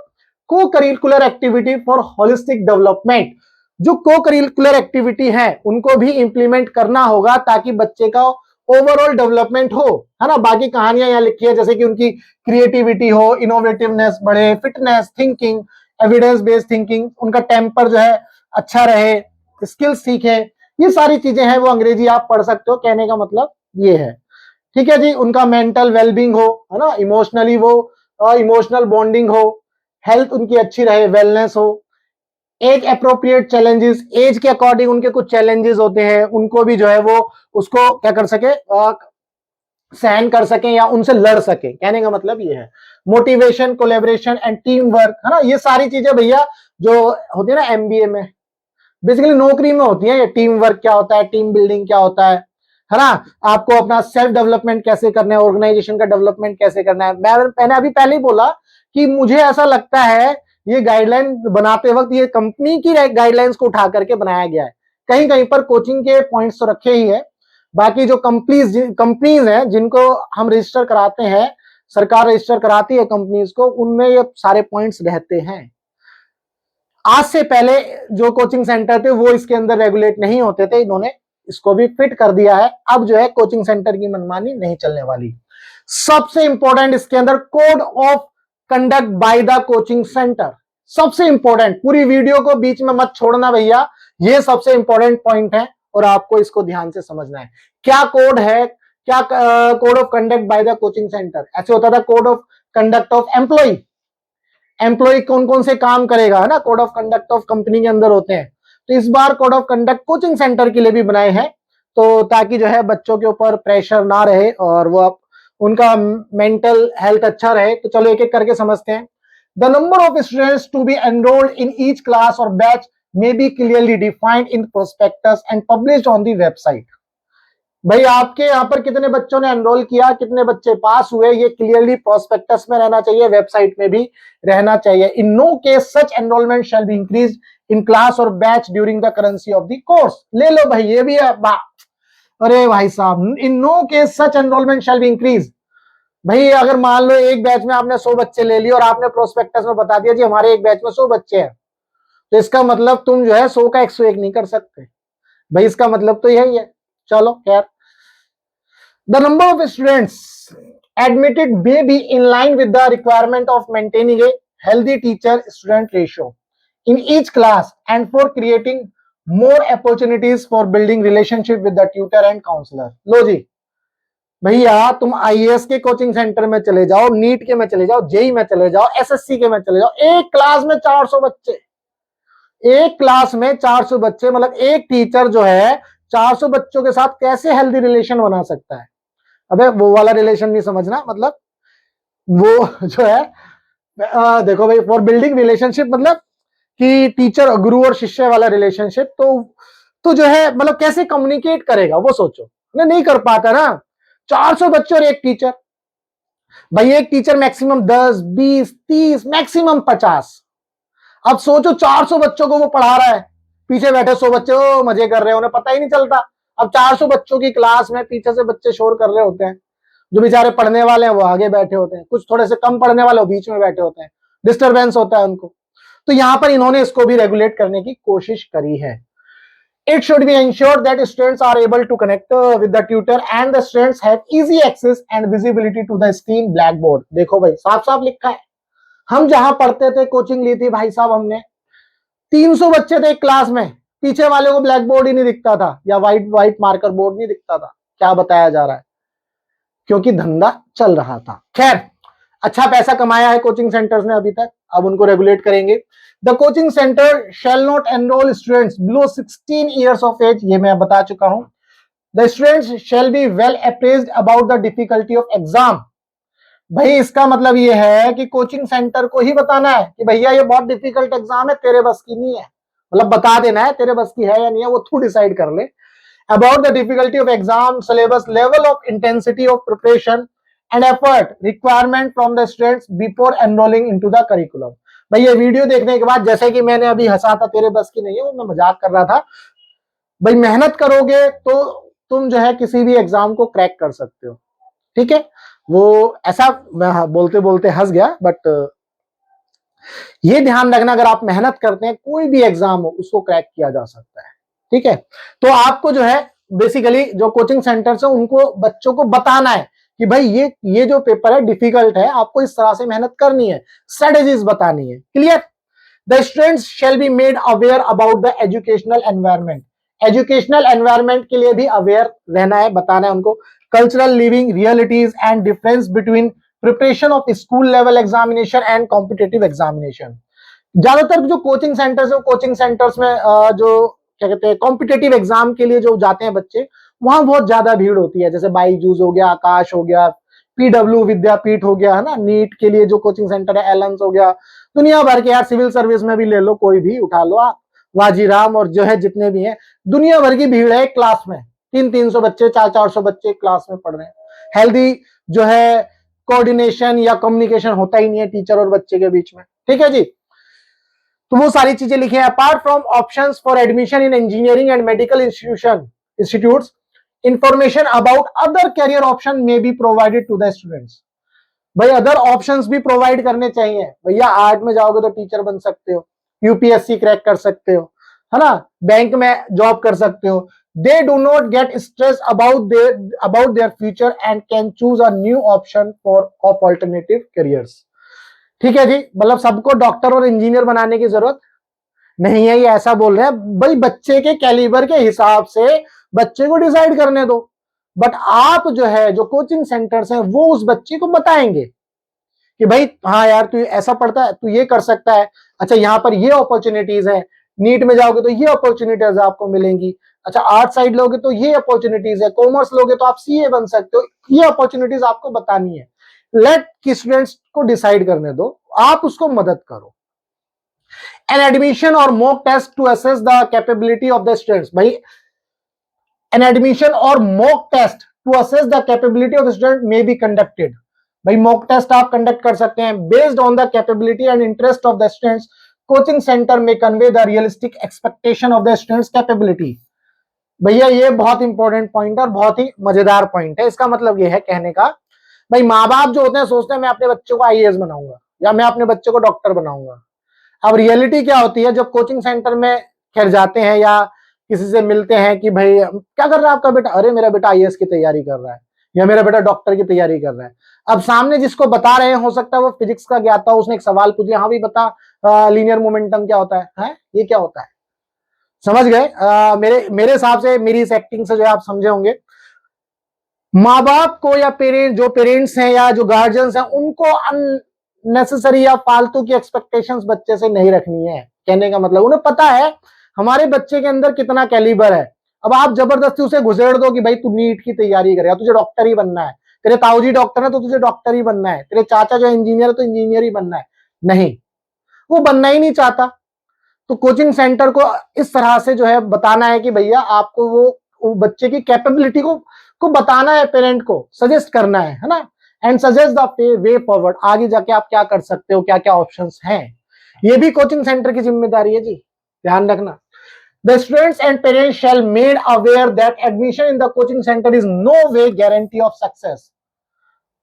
co curricular activity for holistic development. जो को करिकुलर एक्टिविटी है उनको भी इंप्लीमेंट करना होगा ताकि बच्चे का ओवरऑल डेवलपमेंट हो, है ना। बाकी कहानियां यहाँ लिखी है जैसे कि उनकी क्रिएटिविटी हो, इनोवेटिवनेस बढ़े, fitness, thinking, evidence based thinking, उनका टेम्पर जो है अच्छा रहे, स्किल्स सीखे, ये सारी चीजें हैं वो अंग्रेजी आप पढ़ सकते हो। कहने का मतलब ये है, ठीक है जी। उनका मेंटल वेलबींग हो, है ना, इमोशनली वो इमोशनल बॉन्डिंग हो, हेल्थ उनकी अच्छी रहे, वेलनेस हो, एज अप्रोप्रिएट चैलेंजेस, एज के अकॉर्डिंग उनके कुछ चैलेंजेस होते हैं, उनको भी जो है वो उसको क्या कर सके, सहन कर सके या उनसे लड़ सके। कहने का मतलब ये है। Motivation, collaboration and team work, है ना, ये सारी चीजें भैया जो होती है ना एमबीए में, बेसिकली नौकरी में होती है। ये टीम वर्क क्या होता है, टीम बिल्डिंग क्या होता है ना, आपको अपना सेल्फ डेवलपमेंट कैसे करना है, ऑर्गेनाइजेशन का डेवलपमेंट कैसे करना है। मैंने अभी पहले ही बोला कि मुझे ऐसा लगता है ये गाइडलाइन बनाते वक्त ये कंपनी की गाइडलाइंस को उठा करके बनाया गया है। कहीं कहीं पर कोचिंग के पॉइंट्स तो रखे ही है, बाकी जो कंपनीज हैं जिनको हम रजिस्टर कराते हैं, सरकार रजिस्टर कराती है कंपनीज को, उनमें ये सारे पॉइंट्स रहते हैं। आज से पहले जो कोचिंग सेंटर थे वो इसके अंदर रेगुलेट नहीं होते थे, इन्होंने इसको भी फिट कर दिया है। अब जो है कोचिंग सेंटर की मनमानी नहीं चलने वाली। सबसे इंपॉर्टेंट इसके अंदर code of conduct by the coaching centre, सबसे इंपॉर्टेंट। पूरी वीडियो को बीच में मत छोड़ना भैया, ये सबसे इंपॉर्टेंट पॉइंट है और आपको इसको ध्यान से समझना है। क्या कोड है, क्या code of conduct by the coaching centre. ऐसे होता था code of conduct of employ, employ कौन कौन से काम करेगा, है ना, code of conduct of company के अंदर होते हैं। तो इस बार code of conduct coaching centre के लिए भी बनाए हैं, तो ताकि जो है बच्चों के ऊपर प्रेशर ना रहे और वो उनका मेंटल हेल्थ अच्छा रहे। तो चलो एक एक करके समझते हैं। The number of students to be enrolled in each class और batch may be clearly defined in prospectus and published on the website। भाई आपके यहाँ पर कितने बच्चों ने एनरोल किया, कितने बच्चे पास हुए, ये क्लियरली प्रोस्पेक्टस में रहना चाहिए, वेबसाइट में भी रहना चाहिए। In no case such enrolment shall be increase in class और batch during the currency of the course. ले लो भाई, ये भी है। अरे भाई साहब, in no case such enrolment shall be increase. भाई अगर मान लो एक बैच में आपने 100 बच्चे ले लिए और आपने प्रोस्पेक्टस में बता दिया जी हमारे एक बैच में 100 बच्चे हैं, तो इसका मतलब तुम जो है 100 का 101 नहीं कर सकते भाई, इसका मतलब तो यही है। चलो खैर, the number of students admitted may be in line with the requirement of maintaining a healthy teacher student ratio in each class and for creating more opportunities for building relationship with the tutor and counselor। लो जी भैया, तुम IAS के coaching centre में चले जाओ, NEET के में चले जाओ, जेई में चले जाओ, एसएससी के में चले जाओ, एक क्लास में 400 बच्चे, एक क्लास में 400 बच्चे, मतलब एक टीचर जो है 400 बच्चों के साथ कैसे हेल्दी रिलेशन बना सकता है। अबे वो वाला रिलेशन नहीं समझना, मतलब वो जो है देखो भाई, फॉर बिल्डिंग रिलेशनशिप मतलब कि टीचर गुरु और शिष्य वाला रिलेशनशिप, तो जो है मतलब कैसे कम्युनिकेट करेगा वो सोचो, नहीं कर पाता ना। 400 बच्चे और एक टीचर, भाई एक टीचर मैक्सिमम 10, 20, 30, मैक्सिमम 50। अब सोचो 400 बच्चों को वो पढ़ा रहा है, पीछे बैठे 100 बच्चे वो मजे कर रहे हैं, उन्हें पता ही नहीं चलता। अब 400 बच्चों की क्लास में पीछे से बच्चे शोर कर रहे होते हैं, जो बेचारे पढ़ने वाले हैं वो आगे बैठे होते हैं, कुछ थोड़े से कम पढ़ने वाले वो बीच में बैठे होते हैं, डिस्टरबेंस होता है उनको। तो यहां पर इन्होंने इसको भी रेगुलेट करने की कोशिश करी है। It should be ensured that students are able to connect with the tutor and the students have easy access and visibility to the screen blackboard। देखो भाई साफ साफ लिखा है, हम जहां पढ़ते थे, कोचिंग ली थी भाई साहब हमने, 300 बच्चे थे एक क्लास में, पीछे वाले को ब्लैक बोर्ड ही नहीं दिखता था या व्हाइट मार्कर बोर्ड नहीं दिखता था, क्या बताया जा रहा है? क्योंकि धंधा चल रहा था। खैर, अच्छा पैसा कमाया है कोचिंग सेंटर्स ने अभी तक, अब उनको रेगुलेट करेंगे। The coaching centre shall not enrol students below 16 years of age, ये मैं बता चुका हूं। The students shall be well apprised about the difficulty of exam. भाई इसका मतलब ये है कि कोचिंग सेंटर को ही बताना है कि भैया ये बहुत डिफिकल्ट एग्जाम है, तेरे बस की नहीं है, मतलब बता देना है तेरे बस की है या नहीं है, वो तू डिसाइड कर ले। About the difficulty of exam, syllabus, level of intensity of preparation and effort requirement from the students before enrolling into the curriculum. भाई ये वीडियो देखने के बाद, जैसे कि मैंने अभी हंसा था तेरे बस की नहीं है, वो मैं मजाक कर रहा था, भाई मेहनत करोगे तो तुम जो है किसी भी एग्जाम को क्रैक कर सकते हो, ठीक है। वो ऐसा मैं बोलते बोलते हंस गया, बट ये ध्यान रखना अगर आप मेहनत करते हैं कोई भी एग्जाम हो उसको क्रैक किया जा सकता है, ठीक है। तो आपको जो है बेसिकली जो कोचिंग सेंटर्स है उनको बच्चों को बताना है कि भाई ये जो पेपर है डिफिकल्ट है, आपको इस तरह से मेहनत करनी है, स्ट्रेटेजीज बतानी है। Clear? The students shall be made aware about the educational environment. Educational environment के लिए भी अवेयर रहना है, बताना है उनको। Cultural living realities and difference between preparation of school level examination and competitive examination. ज्यादातर जो कोचिंग सेंटर्स है, कोचिंग सेंटर्स में जो क्या कहते हैं कॉम्पिटेटिव एग्जाम के लिए जो जाते हैं बच्चे, वहां बहुत ज्यादा भीड़ होती है, जैसे बाईजूस हो गया, आकाश हो गया, पीडब्ल्यू विद्यापीठ हो गया, है ना, नीट के लिए जो कोचिंग सेंटर है एलेंस हो गया, दुनिया भर के, यार सिविल सर्विस में भी ले लो, कोई भी उठा लो आप, वाजीराम और जो है जितने भी हैं, दुनिया भर की भीड़ है एक क्लास में, 300-300 बच्चे, 400-400 बच्चे क्लास में पढ़ रहे हैं। हेल्दी जो है कोऑर्डिनेशन या कम्युनिकेशन होता ही नहीं है टीचर और बच्चे के बीच में, ठीक है जी। तो वो सारी चीजें लिखी है। Apart from options for admission in engineering and medical institutes, information about other career option may be provided to the students. भाई अदर ऑप्शंस भी प्रोवाइड करने चाहिए। भैया आर्ट में जाओगे तो टीचर बन सकते हो, यूपीएससी क्रैक कर सकते हो, है ना, बैंक में जॉब कर सकते हो। They do not gate stress about their future and can choose a new option for of alternative careers. ठीक है जी, मतलब सबको डॉक्टर और इंजीनियर बनाने की जरूरत नहीं है, ये ऐसा बोल रहे हैं। भाई बच्चे के कैलिबर के हिसाब से बच्चे को डिसाइड करने दो, बट आप जो है जो कोचिंग सेंटर्स हैं वो उस बच्चे को बताएंगे कि भाई हाँ यार तू ऐसा पढ़ता है, तू ये कर सकता है, अच्छा यहाँ पर ये अपॉर्चुनिटीज है, नीट में जाओगे तो ये अपॉर्चुनिटीज आपको मिलेंगी, अच्छा आर्ट साइड लोगे तो ये अपॉर्चुनिटीज है, कॉमर्स लोगे तो आप सीए बन सकते हो, ये अपॉर्चुनिटीज आपको बतानी है। लेट कि स्टूडेंट्स को डिसाइड करने दो, आप उसको मदद करो। An admission or mock test to assess the capability of the students. भाई an admission or mock test to assess the capability of the student may be conducted. भाई मॉक टेस्ट आप कंडक्ट कर सकते हैं based on the capability and interest of the students. Coaching centre may convey the realistic expectation of the students capability. भैया ये बहुत important point है और बहुत ही मजेदार पॉइंट है। इसका मतलब ये है कहने का, भाई माँ बाप जो होते हैं सोचते हैं मैं अपने बच्चों को आईएएस बनाऊंगा या मैं अपने बच्चे को डॉक्टर बनाऊंगा। अब रियलिटी क्या होती है, जब कोचिंग सेंटर में खैर जाते हैं या किसी से मिलते हैं कि भाई क्या कर रहा है आपका बेटा, अरे मेरा बेटा आईएएस की तैयारी कर रहा है या मेरा बेटा डॉक्टर की तैयारी कर रहा है। अब सामने जिसको बता रहे हैं हो सकता है वो फिजिक्स का ज्ञाता हो, उसने एक सवाल पूछ लिया, हाँ भी बता लीनियर मोमेंटम क्या होता है? ये क्या होता है? समझ गए? मेरे हिसाब से मेरी इस एक्टिंग से जो आप समझे होंगे। माँ बाप को या पेरेंट्स हैं या जो गार्जियंस हैं उनको अननेसेसरी या फालतू की एक्सपेक्टेशंस बच्चे से नहीं रखनी है। कहने का मतलब उन्हें पता है हमारे बच्चे के अंदर कितना कैलिबर है। अब आप जबरदस्ती उसे घुसेड़ दो कि भाई तू नीट की तैयारी करेगा, तुझे डॉक्टर ही बनना है, तेरे ताऊजी डॉक्टर है तो तुझे डॉक्टर ही बनना है, तेरे चाचा जो इंजीनियर है तो इंजीनियर ही बनना है। नहीं, वो बनना ही नहीं चाहता। तो कोचिंग सेंटर को इस तरह से जो है बताना है कि भैया आपको वो बच्चे की कैपेबिलिटी को बताना है, पेरेंट को सजेस्ट करना है ना, and suggest the way forward, आगे जाके आप क्या कर सकते हो, क्या क्या ऑप्शंस हैं, ये भी कोचिंग सेंटर की जिम्मेदारी है जी, ध्यान रखना। The students and parents shall made aware that admission in the coaching center is no way guarantee of success।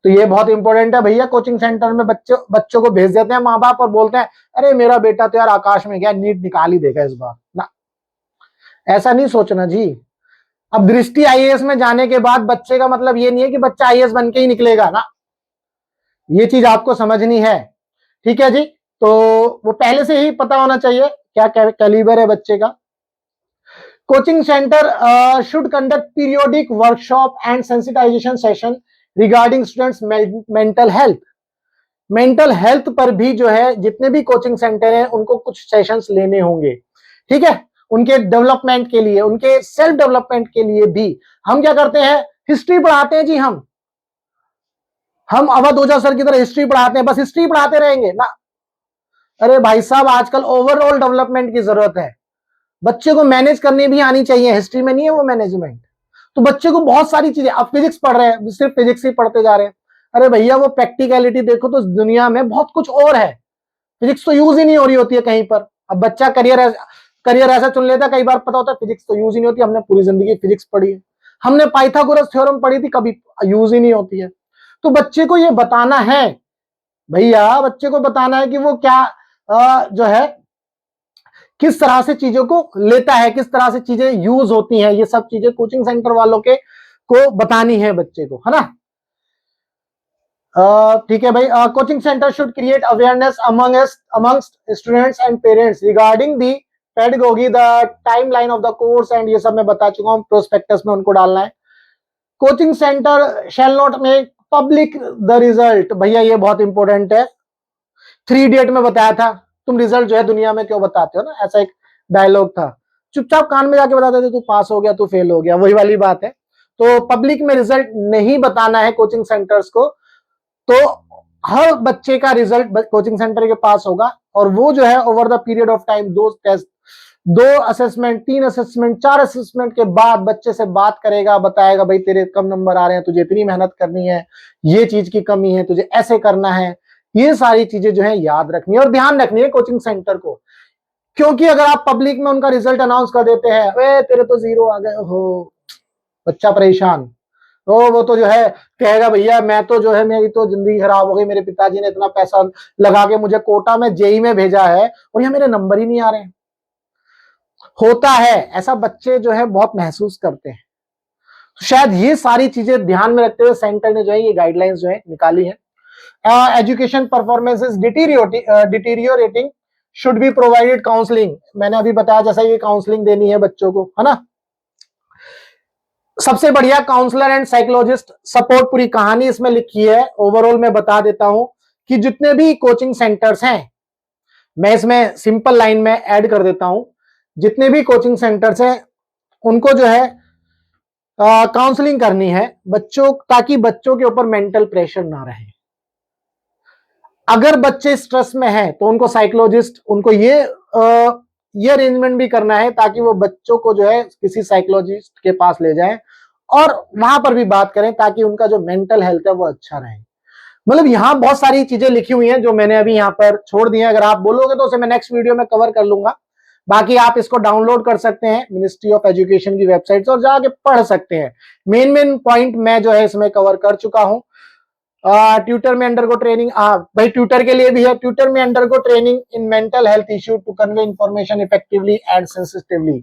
तो ये बहुत इंपॉर्टेंट है भैया। कोचिंग सेंटर में बच्चों को भेज देते हैं माँ बाप और बोलते हैं अरे मेरा बेटा तो यार आकाश में गया, नीट निकाल ही देगा इस बार ना, ऐसा नहीं सोचना जी। अब दृष्टि आईएएस में जाने के बाद बच्चे का मतलब ये नहीं है कि बच्चा आईएएस बन के ही निकलेगा ना, ये चीज आपको समझनी है, ठीक है जी। तो वो पहले से ही पता होना चाहिए क्या कैलिबर है बच्चे का। Coaching centre should conduct periodic workshop and sensitisation session regarding students mental health. Mental health पर भी जो है जितने भी कोचिंग सेंटर हैं उनको कुछ सेशंस लेने होंगे, ठीक है, उनके डेवलपमेंट के लिए, उनके सेल्फ डेवलपमेंट के लिए भी। हम क्या करते हैं, हिस्ट्री पढ़ाते हैं जी, हम अवध ओझा सर की तरह हिस्ट्री पढ़ाते हैं, बस हिस्ट्री पढ़ाते रहेंगे ना। अरे भाई साहब, आजकल ओवरऑल डेवलपमेंट की जरूरत है, बच्चे को मैनेज करनी भी आनी चाहिए, हिस्ट्री में नहीं है वो मैनेजमेंट। तो बच्चे को बहुत सारी चीजें, अब फिजिक्स पढ़ रहे हैं, सिर्फ फिजिक्स ही पढ़ते जा रहे हैं, अरे भैया वो प्रैक्टिकलिटी देखो तो दुनिया में बहुत कुछ और है, फिजिक्स तो यूज ही नहीं हो रही होती है कहीं पर। अब बच्चा करियर ऐसा चुन लेता है, कई बार पता होता है फिजिक्स तो यूज ही नहीं होती, हमने पूरी जिंदगी फिजिक्स पढ़ी है, हमने पाइथागोरस थ्योरम पढ़ी थी, कभी यूज ही नहीं होती है। तो बच्चे को ये बताना है भैया, बच्चे को बताना है कि वो क्या जो है किस तरह से चीजों को लेता है, किस तरह से चीजें यूज होती हैं, ये सब चीजें कोचिंग सेंटर वालों के को बतानी है बच्चे को, है ना। ठीक है भाई। Coaching centre should create awareness amongst students and parents regarding the pedagogy, the timeline of the course and ये सब मैं बता चुका हूं, प्रोस्पेक्टस में उनको डालना है। Coaching centre shall not make public the result, भैया ये बहुत इंपॉर्टेंट है, 3 इडियट में बताया था, तुम रिजल्ट जो है दुनिया में क्यों बताते हो ना, ऐसा एक डायलॉग था, चुपचाप कान में जाके बताते थे तू पास हो गया, तू फेल हो गया, वही वाली बात है। तो पब्लिक में रिजल्ट नहीं बताना है कोचिंग सेंटर्स को, तो हर बच्चे का रिजल्ट कोचिंग सेंटर के पास होगा, और वो जो है over the period of time 2 test, 2 assessment, 3 assessment, 4 assessment के बाद बच्चे से बात करेगा, बताएगा भाई तेरे कम नंबर आ रहे हैं, तुझे इतनी मेहनत करनी है, ये चीज की कमी है, तुझे ऐसे करना है, ये सारी चीजें जो है याद रखनी है और ध्यान रखनी है कोचिंग सेंटर को। क्योंकि अगर आप पब्लिक में उनका रिजल्ट अनाउंस कर देते हैं, वे तेरे तो 0 आ गए हो, बच्चा परेशान, तो वो तो जो है कहेगा भैया मैं तो जो है मेरी तो जिंदगी खराब हो गई, मेरे पिताजी ने इतना पैसा लगा के मुझे कोटा में जेई में भेजा है और यहाँ मेरे नंबर ही नहीं आ रहे हैं। होता है ऐसा, बच्चे जो है बहुत महसूस करते हैं। तो शायद ये सारी चीजें ध्यान में रखते हुए सेंटर ने जो है ये गाइडलाइंस जो है निकाली है। Education performance is deteriorating, should be provided counselling, मैंने अभी बताया जैसा ये काउंसलिंग देनी है बच्चों को, है ना। सबसे बढ़िया काउंसलर एंड साइकोलॉजिस्ट सपोर्ट, पूरी कहानी इसमें लिखी है, ओवरऑल मैं बता देता हूं कि जितने भी कोचिंग सेंटर्स हैं, मैं इसमें सिंपल लाइन में ऐड कर देता हूं, जितने भी कोचिंग सेंटर्स हैं उनको जो है काउंसलिंग करनी है बच्चों, ताकि बच्चों के ऊपर मेंटल प्रेशर ना रहे। अगर बच्चे स्ट्रेस में हैं तो उनको साइकोलॉजिस्ट, उनको ये अरेंजमेंट भी करना है ताकि वो बच्चों को जो है किसी साइकोलॉजिस्ट के पास ले जाएं और वहां पर भी बात करें ताकि उनका जो मेंटल हेल्थ है वो अच्छा रहे। मतलब यहाँ बहुत सारी चीजें लिखी हुई हैं जो मैंने अभी यहाँ पर छोड़ दी हैं, अगर आप बोलोगे तो उसे मैं नेक्स्ट वीडियो में कवर कर लूंगा। बाकी आप इसको डाउनलोड कर सकते हैं मिनिस्ट्री ऑफ एजुकेशन की वेबसाइट से और जाके पढ़ सकते हैं। मेन पॉइंट मैं जो है इसमें कवर कर चुका हूं। Tutor may undergo training, भाई ट्यूटर के लिए भी है, tutor may undergo training in mental health issue to convey information effectively and sensitively.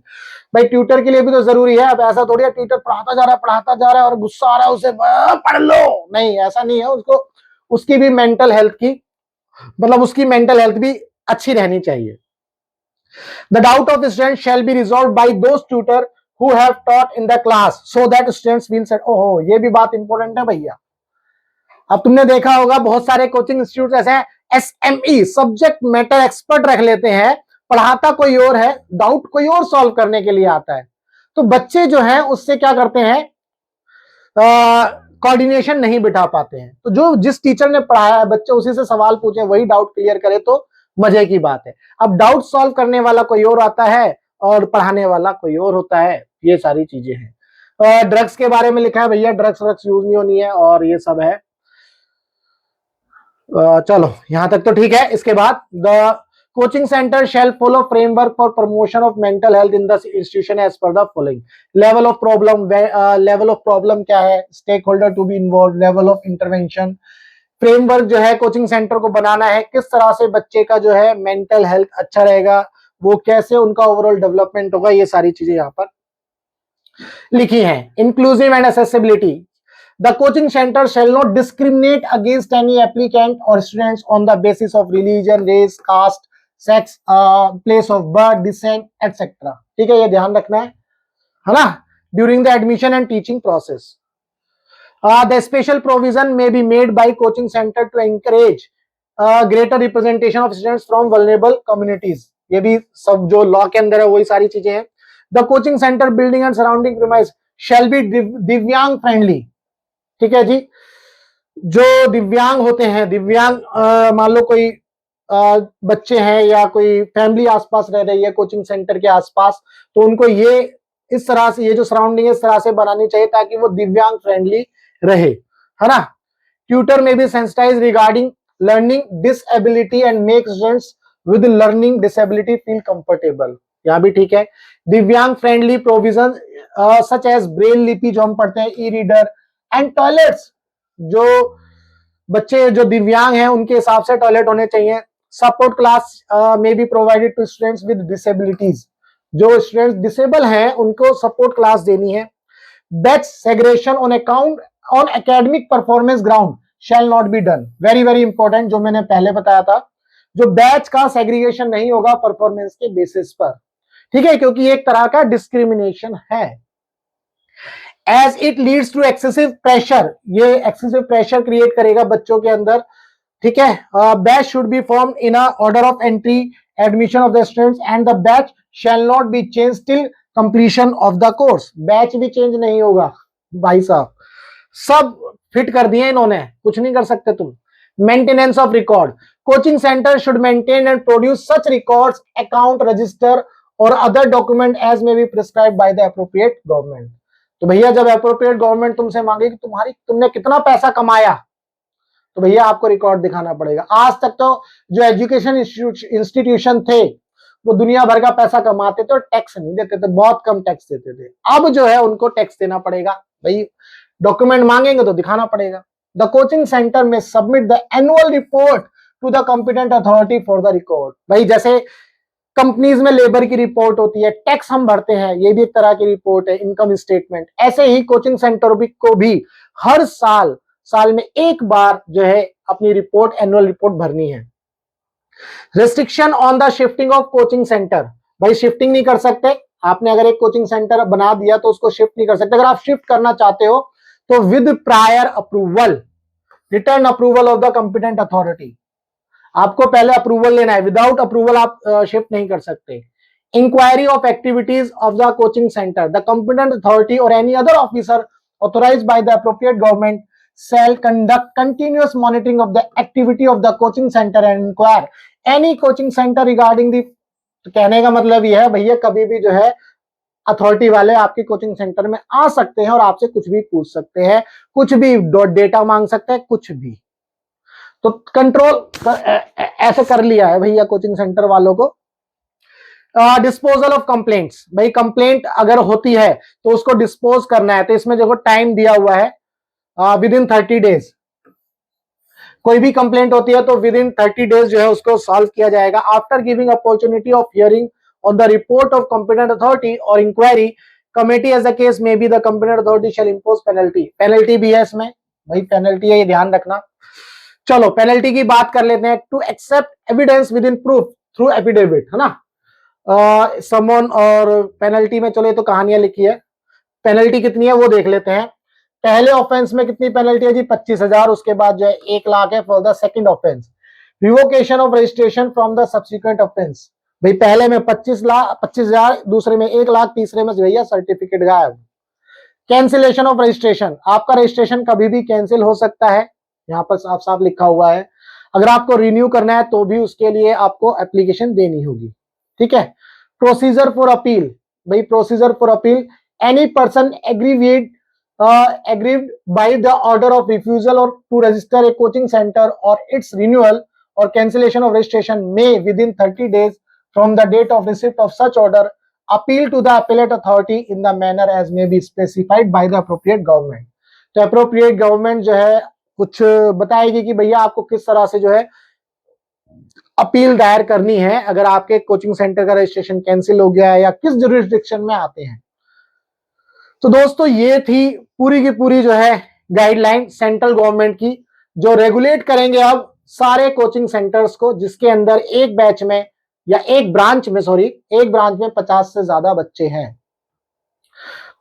भाई ट्यूटर के लिए भी तो जरूरी है, अब ऐसा थोड़ी है ट्यूटर पढ़ाता जा रहा है और गुस्सा आ रहा है उसे पढ़ लो, नहीं ऐसा नहीं है, उसको उसकी भी मेंटल हेल्थ की, मतलब उसकी मेंटल हेल्थ भी अच्छी रहनी चाहिए। The doubt of the student shall be resolved by those tutor who have taught in the class so that students feel set। ओहो, ये भी बात इंपॉर्टेंट है भैया। अब तुमने देखा होगा बहुत सारे कोचिंग इंस्टीट्यूट ऐसे हैं, SME सब्जेक्ट मैटर एक्सपर्ट रख लेते हैं, पढ़ाता कोई और है, डाउट कोई और सॉल्व करने के लिए आता है, तो बच्चे जो है उससे क्या करते हैं, कोऑर्डिनेशन नहीं बिठा पाते हैं। तो जो जिस टीचर ने पढ़ाया है बच्चे उसी से सवाल पूछे, वही डाउट क्लियर करे तो मजे की बात है। अब डाउट सॉल्व करने वाला कोई और आता है और पढ़ाने वाला कोई और होता है, ये सारी चीजें हैं। ड्रग्स के बारे में लिखा है भैया, ड्रग्स यूज नहीं होनी है और ये सब है। चलो यहां तक तो ठीक है। इसके बाद the coaching centre shall follow framework for promotion of mental health in the institution as per the following. Level of problem क्या है, stakeholder to be involve, level of intervention, framework जो है कोचिंग सेंटर को बनाना है, किस तरह से बच्चे का जो है मेंटल हेल्थ अच्छा रहेगा, वो कैसे उनका ओवरऑल डेवलपमेंट होगा, ये सारी चीजें यहाँ पर लिखी हैं। Inclusive and accessibility, the coaching center shall not discriminate against any applicant or students on the basis of religion, race, caste, sex, place of birth, descent etcetera. ठीक है, ये ध्यान रखना है ना, during the admission and teaching process. The special provision may be made by coaching center to encourage greater representation of students from vulnerable communities। ये भी सब जो लॉ के अंदर है वही सारी चीजें हैं। The coaching center building and surrounding premise shall be दिव्यांग फ्रेंडली। ठीक है जी, जो दिव्यांग होते हैं, दिव्यांग मान लो कोई बच्चे हैं या कोई फैमिली आसपास रह रही है कोचिंग सेंटर के आसपास, तो उनको ये इस तरह से, ये जो सराउंडिंग इस तरह से बनानी चाहिए ताकि वो दिव्यांग फ्रेंडली रहे, है ना। Tutor may be sensitise regarding learning disability and make students with learning disability feel comfortable. यहाँ भी ठीक है। दिव्यांग friendly provision such as braille लिपि जो हम पढ़ते हैं, ई रीडर एंड टॉयलेट्स, जो बच्चे जो दिव्यांग हैं उनके हिसाब से टॉयलेट होने चाहिए। Support class may be provided to students with disabilities, जो स्टूडेंट्स डिसेबल हैं उनको सपोर्ट क्लास देनी है। Batch segregation on account on academic performance ground shall not be done. Very very important, जो मैंने पहले बताया था, जो बैच का सेग्रीगेशन नहीं होगा परफॉर्मेंस के बेसिस पर, ठीक है, क्योंकि ये एक तरह का डिस्क्रिमिनेशन है। As it leads to excessive pressure, ये एक्सेसिव प्रेशर क्रिएट करेगा बच्चों के अंदर, ठीक है। Batch should be form in a order of entry admission of the students and the batch shall not be change till completion of the course. Batch भी change नहीं होगा भाई साहब, सब फिट कर दिए इन्होंने, कुछ नहीं कर सकते तुम। Maintenance of record, coaching centre should maintain and produce such records, account, register or other document as may be prescribed by the appropriate government. तो भैया जब एप्रोप्रिएट गवर्नमेंट तुमसे मांगे कि तुमने कितना पैसा कमाया, तो भैया आपको रिकॉर्ड दिखाना पड़ेगा। आज तक तो जो एजुकेशन इंस्टीट्यूशन थे वो दुनिया भर का पैसा कमाते थे और टैक्स नहीं देते थे, बहुत कम टैक्स देते थे। अब जो है उनको टैक्स देना पड़ेगा भाई, डॉक्यूमेंट मांगेंगे तो दिखाना पड़ेगा। The coaching centre may submit the annual report to the competent authority for the record. भाई जैसे कंपनीज में लेबर की रिपोर्ट होती है, टैक्स हम भरते हैं, ये भी एक तरह की रिपोर्ट है, इनकम स्टेटमेंट। ऐसे ही कोचिंग सेंटर को भी हर साल में एक बार जो है अपनी रिपोर्ट, एनुअल रिपोर्ट भरनी है। Restriction on the shifting of coaching centre, भाई शिफ्टिंग नहीं कर सकते। आपने अगर एक कोचिंग सेंटर बना दिया तो उसको शिफ्ट नहीं कर सकते। अगर आप शिफ्ट करना चाहते हो तो with prior approval, return approval of the competent authority, आपको पहले अप्रूवल लेना है, विदाउट अप्रूवल आप शिफ्ट नहीं कर सकते। Inquiry of activities of the coaching centre, the competent authority or any other officer authorized by the appropriate government shall conduct continuous monitoring of the activity of the coaching center and inquire any coaching center regarding the। तो कहने का मतलब यह है भैया, कभी भी जो है अथॉरिटी वाले आपके कोचिंग सेंटर में आ सकते हैं और आपसे कुछ भी पूछ सकते हैं, कुछ भी डेटा मांग सकते हैं, कुछ भी। तो कंट्रोल ऐसे कर लिया है भैया कोचिंग सेंटर वालों को। डिस्पोजल ऑफ कंप्लेंट्स, भाई कंप्लेंट अगर होती है तो उसको डिस्पोज करना है, तो इसमें देखो टाइम दिया हुआ है विद इन 30 डेज। कोई भी कंप्लेंट होती है तो विद इन 30 डेज जो है उसको सॉल्व किया जाएगा। After giving opportunity of hearing on the report of competent authority or inquiry committee as the case may be the competent authority shall impose penalty. Penalty भी है इसमें भाई, पेनल्टी है, ये ध्यान रखना। चलो पेनल्टी की बात कर लेते हैं। To accept evidence within proof through affidavit, है ना। समन और पेनल्टी में चलो तो कहानियां लिखी है। पेनल्टी कितनी है वो देख लेते हैं। पहले ऑफेंस में कितनी पेनल्टी है जी, 25,000। उसके बाद जो है 1 लाख है for the second offence. Revocation of registration from the subsequent offence, भाई पहले में 25,000, दूसरे में 1 लाख, तीसरे में भैया सर्टिफिकेट गायब। कैंसिलेशन ऑफ रजिस्ट्रेशन, आपका रजिस्ट्रेशन कभी भी कैंसिल हो सकता है, यहाँ पर साफ साफ लिखा हुआ है। अगर आपको रिन्यू करना है तो भी उसके लिए आपको एप्लीकेशन देनी होगी, ठीक है। प्रोसीजर फॉर अपील, भाई procedure for appeal, any person aggrieved by the order of refusal or to register a coaching center or its renewal or cancellation of registration may within 30 days from the date of receipt of such order appeal to the appellate authority in the manner as may be specified by the appropriate government। तो appropriate government जो है कुछ बताएगी कि भैया आपको किस तरह से जो है अपील दायर करनी है अगर आपके कोचिंग सेंटर का रजिस्ट्रेशन कैंसिल हो गया है या किस जुरिस्डिक्शन में आते हैं। तो दोस्तों ये थी पूरी की पूरी जो है गाइडलाइन सेंट्रल गवर्नमेंट की, जो रेगुलेट करेंगे अब सारे कोचिंग सेंटर्स को, जिसके अंदर एक बैच में या एक ब्रांच में 50 से ज्यादा बच्चे हैं,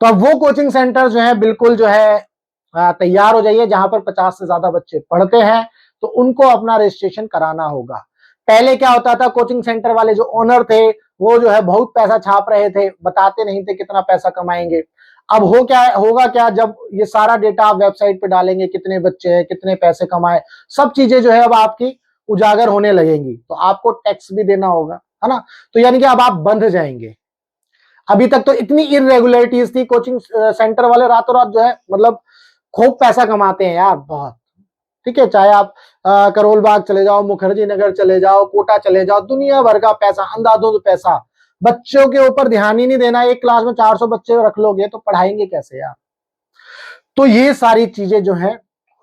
तो अब वो कोचिंग सेंटर जो है बिल्कुल जो है तैयार हो जाइए जहां पर 50 से ज्यादा बच्चे पढ़ते हैं, तो उनको अपना रजिस्ट्रेशन कराना होगा। पहले क्या होता था, कोचिंग सेंटर वाले जो ओनर थे वो जो है बहुत पैसा छाप रहे थे, बताते नहीं थे कितना पैसा कमाएंगे। अब होगा क्या, जब ये सारा डेटा आप वेबसाइट पे डालेंगे, कितने बच्चे हैं, कितने पैसे कमाए, सब चीजें जो है अब आपकी उजागर होने लगेंगी, तो आपको टैक्स भी देना होगा, है ना। तो यानी कि अब आप बंध जाएंगे। अभी तक तो इतनी इरेगुलरिटीज थी, कोचिंग सेंटर वाले रातों रात जो है मतलब खूब पैसा कमाते हैं यार, बहुत। ठीक है, चाहे आप करोल बाग चले जाओ, मुखर्जी नगर चले जाओ, कोटा चले जाओ, दुनिया भर का पैसा, अंधाधुंध पैसा। बच्चों के ऊपर ध्यान ही नहीं देना। एक क्लास में 400 बच्चे रख लोगे तो पढ़ाएंगे कैसे यार। तो ये सारी चीजें जो है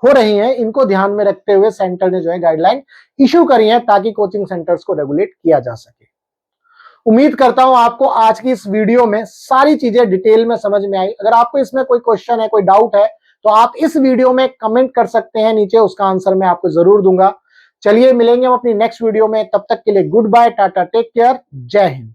हो रही हैं, इनको ध्यान में रखते हुए सेंटर ने जो है गाइडलाइन इशू करी है ताकि कोचिंग सेंटर्स को रेगुलेट किया जा सके। उम्मीद करता हूं आपको आज की इस वीडियो में सारी चीजें डिटेल में समझ में आई। अगर आपको इसमें कोई क्वेश्चन है, कोई डाउट है, तो आप इस वीडियो में कमेंट कर सकते हैं नीचे, उसका आंसर मैं आपको जरूर दूंगा। चलिए मिलेंगे हम अपनी नेक्स्ट वीडियो में, तब तक के लिए goodbye, tata, take care, जय हिंद।